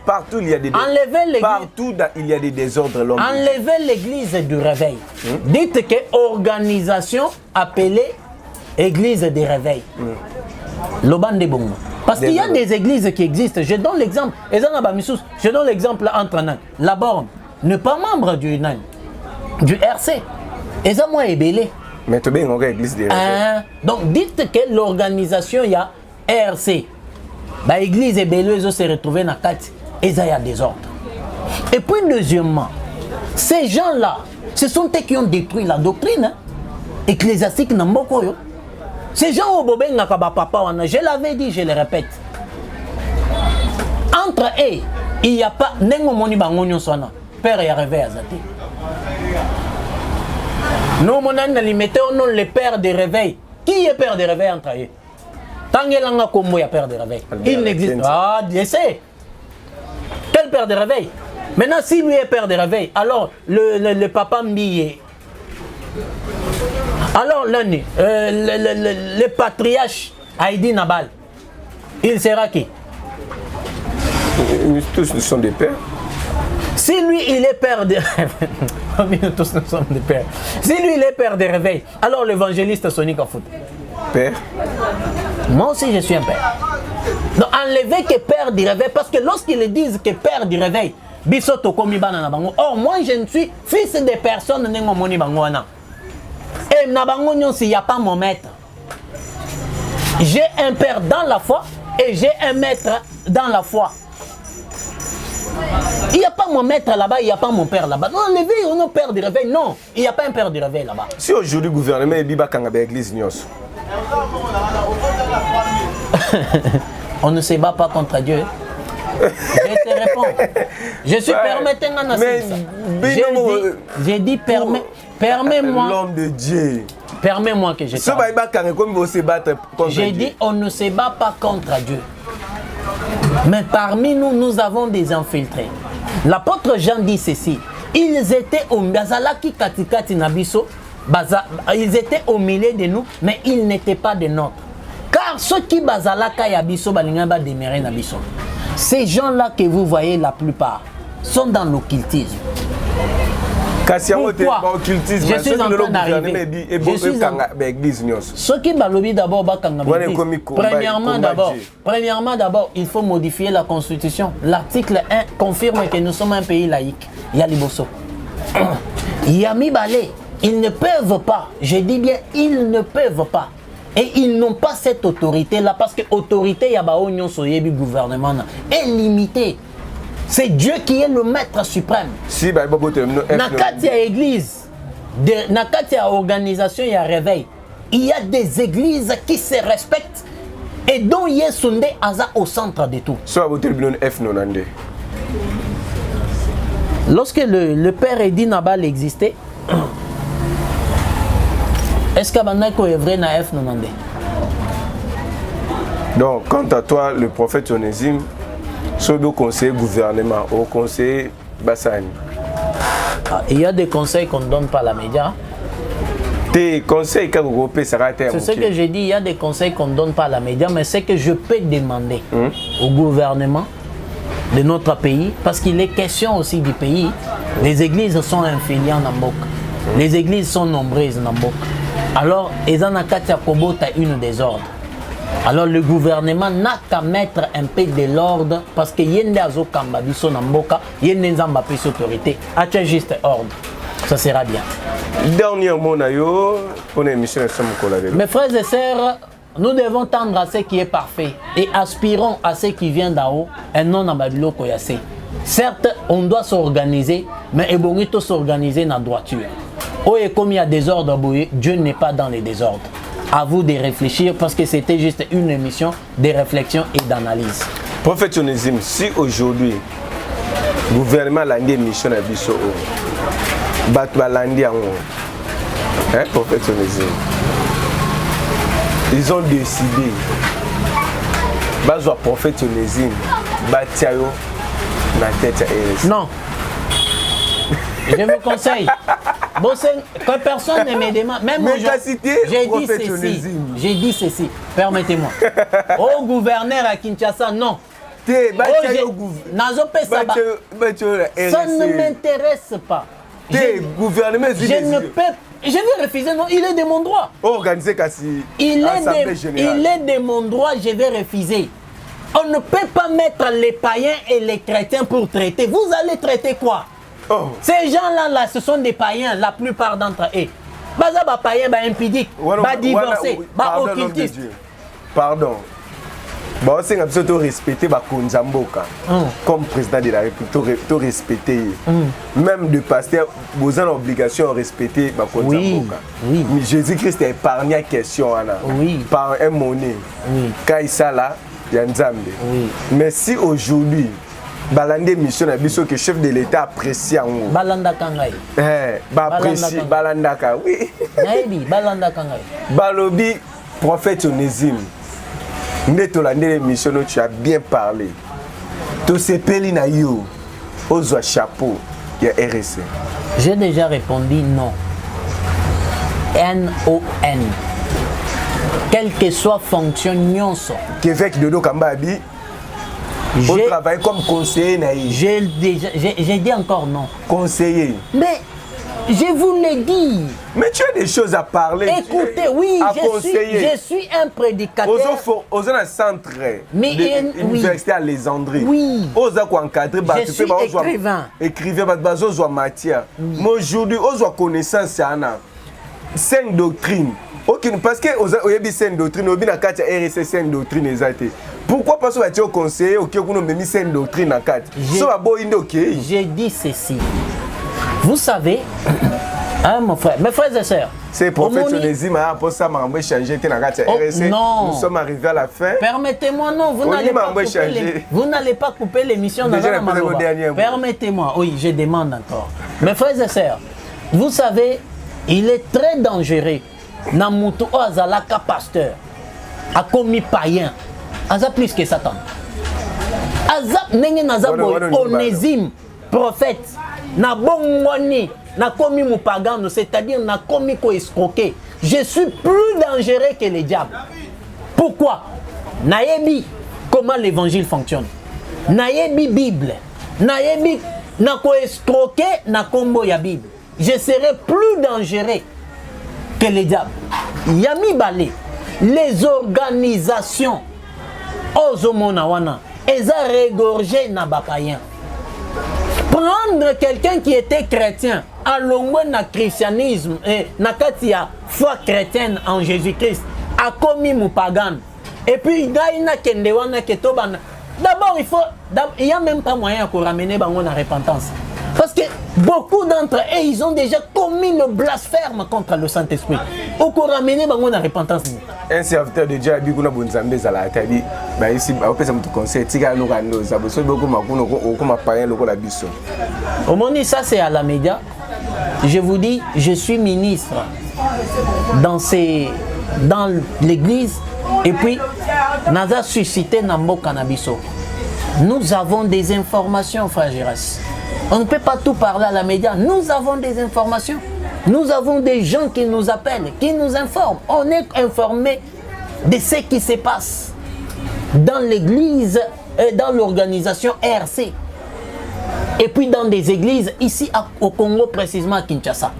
Partout il y a des désordres. Partout il y a des désordres. Enlevez l'église du réveil. Dites que organisation appelée église des réveils. Loban de Bongo. Parce qu'il y a des églises qui existent. Je donne l'exemple. Je donne l'exemple entre Nan. La Borne n'est pas membre du NAN, du RC. Et ça, moi, est belé. Mais tu as une église des réveils. Donc, dites que l'organisation, il y a RC. L'église est belle, ils se retrouvent dans la carte. Et ça, il y a des ordres. Et puis, deuxièmement, ces gens-là, ce sont eux qui ont détruit la doctrine ecclésiastique dans Mboko. Ces gens au Bobé papa, je l'avais dit, je le répète. Entre eux, il n'y a pas nengo moni bangonyo sona. Père est arrivé à Zati. Nous on a limité au nom le père de réveil. Qui est père de réveil entre eux? Tangelanga Kombo ya père de réveil. Il n'existe pas. Ah, je sais. Quel père de réveil? Maintenant, si lui est père de réveil, alors le papa Mbiye. Alors l'année, le patriarche Haïdi Nabal, il sera qui? Tous nous sommes des pères. Si lui il est père de tous nous sommes des pères. Si lui il est père de réveil, alors l'évangéliste Sonic a foutu. Père. Moi aussi je suis un père. Donc enlevez que père du réveil, parce que lorsqu'ils disent que père du réveil, bisoto komi banana bango. Or moi je ne suis fils de personne nengo moni bangoana. Et il n'y a pas mon maître. J'ai un père dans la foi et j'ai un maître dans la foi. Il n'y a pas mon maître là-bas, il n'y a pas mon père là-bas. Non, on a un père du réveil. Non, il n'y a pas un père du réveil là-bas. Si aujourd'hui le gouvernement est biba kangaba église Nyos. On ne se bat pas contre Dieu. Je te réponds. Je suis permetté j'ai dit permets-moi. L'homme de Dieu. Permets-moi que je te j'ai dit on ne se bat pas contre Dieu. Mais parmi nous, nous avons des infiltrés. L'apôtre Jean dit ceci. Ils étaient au Bazalaki Katikati Nabiso. Ils étaient au milieu de nous, mais ils n'étaient pas de nôtres. Car ceux qui Bazalaka Yabiso Balingaba demeuraient Nabiso. Ces gens-là que vous voyez, la plupart, sont dans l'occultisme. Pourquoi? Je suis en train d'arriver. Ceux qui balobi d'abord, premièrement d'abord, il faut modifier la constitution. L'article 1 confirme que nous sommes un pays laïque. Yaliboso. Yami Balé, ils ne peuvent pas, je dis bien, ils ne peuvent pas. Et ils n'ont pas cette autorité-là parce que l'autorité Yabaonyon Soyebi gouvernement est limitée. C'est Dieu qui est le maître suprême. Si, Nakatia église, Nakatia organisation, il y a réveil. Il y a des églises qui se respectent et dont Yesunde Aza au centre de tout. Lorsque le père Edi Nabal existait, est-ce que est vrai na F Nonande? Donc, quant à toi, le prophète Onésime, sur le conseil gouvernement, au conseil Bassani. Il y a des conseils qu'on ne donne pas à la média. Tes conseils, c'est ce que j'ai dit, il y a des conseils qu'on ne donne pas à la média, mais c'est que je peux demander au gouvernement de notre pays, parce qu'il est question aussi du pays, les églises sont infiliées en Namboka. Les églises sont nombreuses en Namboka. Alors, Ezanakatia Kobota une des ordres. Alors, le gouvernement n'a qu'à mettre un peu de l'ordre parce que Yende Azo Kambabiso Namboka, Yende Nzambapi autorité, a juste ordre. Ça sera bien. Dernier mot, on est mission. Mes frères et sœurs, nous devons tendre à ce qui est parfait et aspirons à ce qui vient d'en haut et non à Babylone Koyase. Certes, on doit s'organiser, mais il faut s'organiser dans la droiture. Oh, et comme il y a désordre, Dieu n'est pas dans les désordres. À vous de réfléchir parce que c'était juste une émission de réflexion et d'analyse. Prophète Onésime, si aujourd'hui, le gouvernement a une mission à Bisso, prophète Onésime, ils ont décidé, le prophète Onésime, Batiayo, la tête à RSC. Non. Je vous conseille. Bon, quand personne ne me demande, même moi, j'ai dit ceci, permettez-moi. Au gouverneur à Kinshasa, non. Ça ne m'intéresse pas. Je vais refuser, non, il est de mon droit. Il est de mon droit, je vais refuser. On ne peut pas mettre les païens et les chrétiens pour traiter. Vous allez traiter quoi? Oh. Ces gens-là, ce sont des païens, la plupart d'entre eux. Baza ba païen, ba impudique, ba divorcé, ba occultiste. Pardon. Bah, c'est un peu respecté ba Konzamboka comme président de la République, tout respecté. Même de pasteur, vous avez l'obligation de respecter ba Konzamboka. Oui. Mais Jésus-Christ a épargné la question par un monnaie. Quand il s'est là, il y a un Nzambe. Mais si aujourd'hui Balande mission na biso que chef de l'État apprécie en Balanda Kangai. Apprécie Balanda Ka. Oui. Naibi Balanda Kangai. Balobi prophète Onésime. Ndetolande mission tu as bien parlé. To sepeli na yo. Ozo chapeau ya RSC. J'ai déjà répondu non. N-O-N. Quelle que soit fonction nyonso. Qu'avec Dodo Kambabi. On travaille comme conseiller naïf. J'ai dit encore non. Conseiller. Mais je vous l'ai dit. Mais tu as des choses à parler. Écoutez, oui, je suis un prédicateur. Aux un centre de l'université à Alexandrie. Oui. Aux encadré. Je suis écrivain. Écrivain, aux matière. Mais aujourd'hui, aux connaissances, cinq doctrines. Parce que aux cinq doctrines, aux bien quatre RSC cinq doctrines exactes. Pourquoi pas que tu as conseillé au Kyokuno mais mis une doctrine à 4? J'ai dit ceci. Vous savez, hein, mon frère, mes frères et sœurs. C'est prophète Onésime pour ça m'a changé dans la RSC. Non. Nous sommes arrivés à la fin. Permettez-moi, non, vous n'allez pas couper l'émission dans la Maloba. Permettez-moi, oui, je demande encore. Mes frères et sœurs, vous savez, il est très dangereux. Namuto Azalaka pasteur a commis païen. Aza plus que Satan. Aza nenge nazaboy Onésime prophète na bongoni na komi mupagano, c'est-à-dire na komi ko escroquer. Je suis plus dangereux que les diables. Pourquoi? Nayebi comment l'évangile fonctionne. Nayebi Bible. Nayebi na ko escroquer na kombo ya Bible. Je serai plus dangereux que les diables. Yami balé les organisations Ozomona wana, eza régorgé na bapayen. Prendre quelqu'un qui était chrétien, alongwe na christianisme et na katia foi chrétienne en Jésus-Christ, a commis mupagan. Et puis gaina kende wana ketobana. D'abord il y a même pas moyen de ramener bango na repentance. Parce que beaucoup d'entre eux, ils ont déjà commis le blasphème contre le Saint-Esprit. Au cours ramener bango na repentance. Un serviteur de Dieu a dit qu'on a besoin de zala tabi. Bah ici, on peut me conseiller. Tika no kando, ça veut dire beaucoup makuno comme païen le la biso. Au moment ça c'est à la média. Je vous dis, je suis ministre dans l'église et puis naza suscité nambo cannabiso. Nous avons des informations, frère Giras. On ne peut pas tout parler à la média. Nous avons des informations. Nous avons des gens qui nous appellent, qui nous informent. On est informé de ce qui se passe dans l'église et dans l'organisation RC. Et puis dans des églises ici au Congo, précisément à Kinshasa.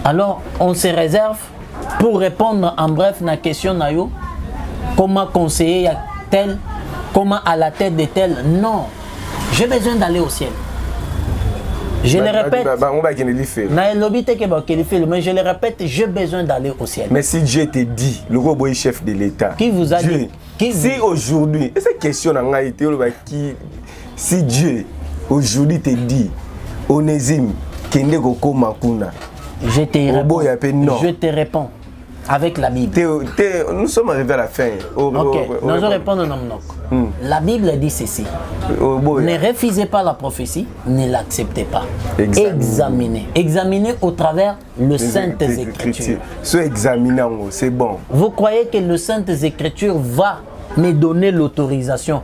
Alors, on se réserve pour répondre en bref à la question Nayo. Comment conseiller tel, comment à la tête de tel. Non, j'ai besoin d'aller au ciel. Je le répète, mais je le répète, j'ai besoin d'aller au ciel. Mais si Dieu te dit, le robot est chef de l'État. Qui vous a dit? Si aujourd'hui, et cette question n'a été, si Dieu aujourd'hui te dit, Onésime, Kende Koko Makuna, Je te réponds. Obo, y a peu non. Je te réponds avec la Bible. Nous sommes arrivés à la fin. Ok, nous allons répondre non. La Bible dit ceci. Ne refusez pas la prophétie, ne l'acceptez pas. Examinez. Examinez au travers le Saintes Écritures. Ce examinant, c'est bon. Vous croyez que le Saintes Écritures va me donner l'autorisation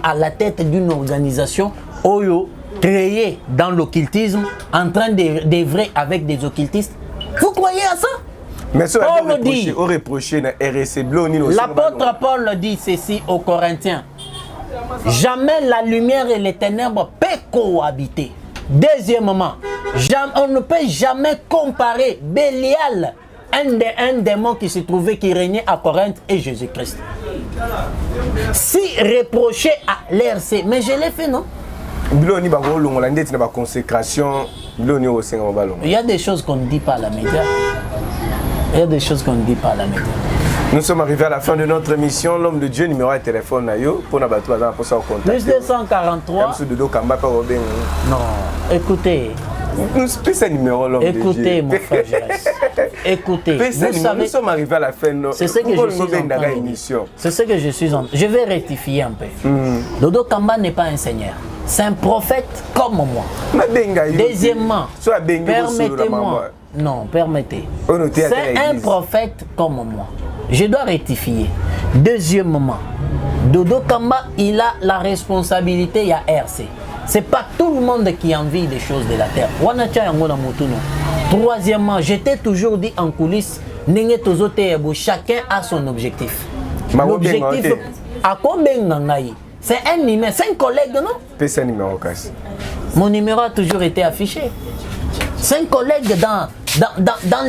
à la tête d'une organisation Oyo créée dans l'occultisme, en train d'œuvrer avec des occultistes? Vous croyez à ça? Mais ça, Paul dit, l'apôtre Paul dit ceci aux Corinthiens: jamais la lumière et les ténèbres peuvent cohabiter. Deuxièmement, on ne peut jamais comparer Bélial, un démon qui se trouvait, qui régnait à Corinthe, et Jésus-Christ. Si reproché à l'RC, mais je l'ai fait, non? Il y a des choses qu'on ne dit pas à la média. Il y a des choses qu'on ne dit pas à la média. Nous sommes arrivés à la fin de notre émission. L'homme de Dieu, numéro de téléphone, pour nous battre pour ça contacter. Plus 243. Non, écoutez. Écoutez, mon frère Jérès. Écoutez, vous savez, nous sommes arrivés à la fin. C'est ce que je suis en train de dire. C'est ce que je suis en train de dire. Je vais rectifier un peu. Dodo Kamba n'est pas un seigneur. C'est un prophète comme moi. Deuxièmement, permettez-moi. Non, permettez. C'est un prophète comme moi. Je dois rectifier. Deuxièmement, Dodo Kamba, il a la responsabilité, il y a RC. C'est pas tout le monde qui a envie des choses de la terre. Troisièmement, je t'ai toujours dit en coulisses, chacun a son objectif. L'objectif, à combien c'est un numéro, c'est un collègue, non? Mon numéro a toujours été affiché. C'est un collègue dans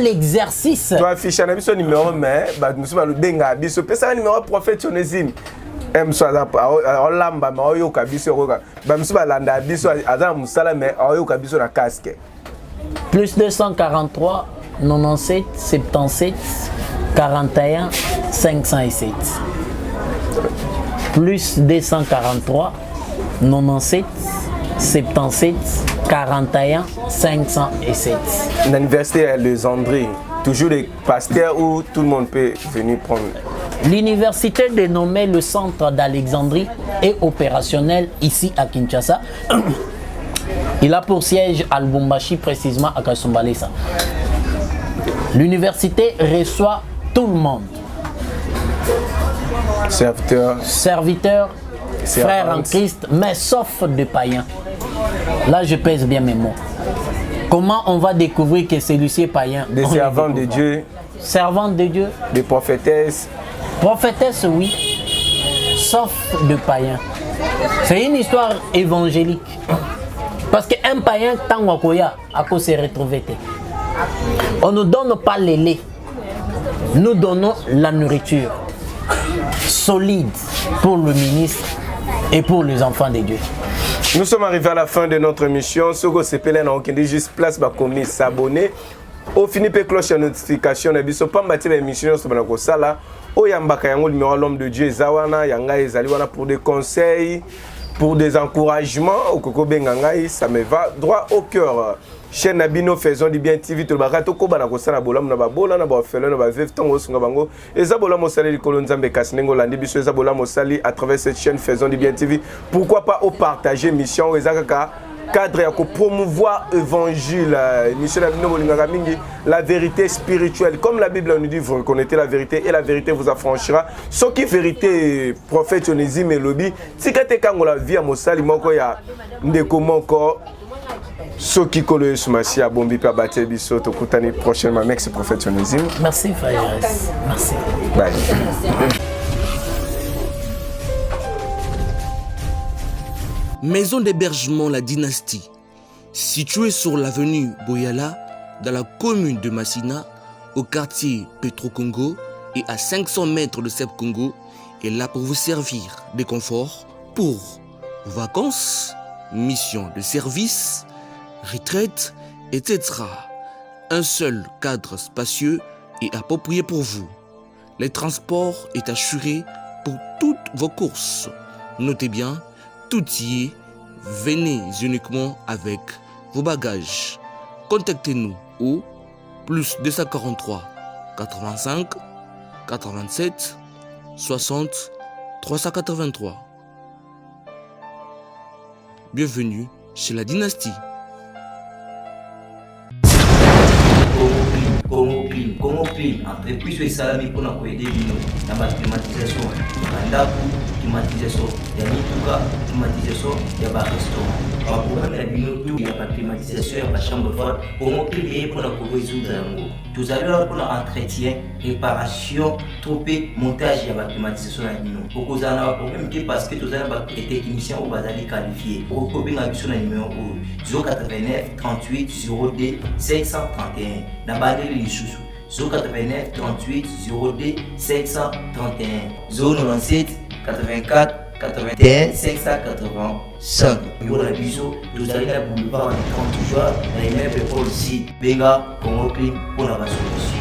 l'exercice. Tu as affiché un numéro, mais nous sommes un numéro prophétionnisme. Plus 243 97 77 41 507. Plus 243 97 77 41 507. L'université Alexandrie, toujours des pasteurs où tout le monde peut venir prendre. L'université dénommée le centre d'Alexandrie est opérationnelle ici à Kinshasa. Il a pour siège à Lubumbashi, précisément à Kasumbalesa. L'université reçoit tout le monde. Serviteurs, frères en Christ, mais sauf des païens. Là, je pèse bien mes mots. Comment on va découvrir que celui-ci est païen? Des servants de Dieu. Servantes de Dieu. Des prophétesses. Prophétesses, oui. Sauf de païens. C'est une histoire évangélique. Parce qu'un païen, tant wakoya, à cause se retrouver. On ne donne pas les laits. Nous donnons la nourriture solide pour le ministre et pour les enfants de Dieu. Nous sommes arrivés à la fin de notre émission. Ce que c'est Pélène, on dit juste place pour s'abonner. Au fini, pe cloche de notification. Ne biso pas bâtir l'émission sur Banako Sala. Au Yambaka Yango, numéro l'homme de Dieu, Zawana, Yanga et Zaliwana pour des conseils, pour des encouragements. Au Koko Bengangaï, ça me va droit au cœur. Chaîne Nabino, faisons du bien TV, tout le barato, Kobanako Sala, Bolam, Nababola, Nabafela, Nabavev, Tango, Sungabango, et Zabola Mosali, le colon Zambe Kasnengo, Landibiso, Zabola Mosali, à travers cette chaîne, faisons du bien TV. Pourquoi pas au partager mission, Ezakaka, cadre à promouvoir l'évangile, la vérité spirituelle. Comme la Bible nous dit, vous reconnaissez la vérité et la vérité vous affranchira. Ce qui est vérité, prophète Onésime et lobby, si quand la vie à Mosali, moko ya ndeko moko, ce qui colle sur ma chia, bombi pa bate biso, to kutani prochainement, merci prophète Onésime. Merci frère. Merci. Bye. Maison d'hébergement La Dynastie, située sur l'avenue Boyala, dans la commune de Massina, au quartier Petro-Congo et à 500 mètres de Seb Congo, est là pour vous servir des conforts pour vos vacances, missions de service, retraite, etc. Un seul cadre spacieux et approprié pour vous. Le transport est assuré pour toutes vos courses. Notez bien, tout y est, venez uniquement avec vos bagages. contactez-nous au plus 243 85 87 60 383. Bienvenue chez la dynastie. Congo Clean, entreprise et salami pour nous aider dans la climatisation, climatisation, il y a Nituka, climatisation, il y a restaurant. Par problème, il y a la climatisation, il y a la chambre froide. Congo Clean est pour nous résoudre l'amour. Tout à l'heure, pour l'entretien, réparation, tropé, montage, il y a la climatisation. Pour que vous ayez un problème, parce que vous avez des techniciens ou des qualifiés. Pour que vous ayez un numéro 089 38 02 531. N'abandonnez les 089 38 02 531 097 84 81 585. Pour la biseau, vous allez la boulevard des 30 jours, dans les mêmes écoles ici. Benga, Congo Clean, pour la solution.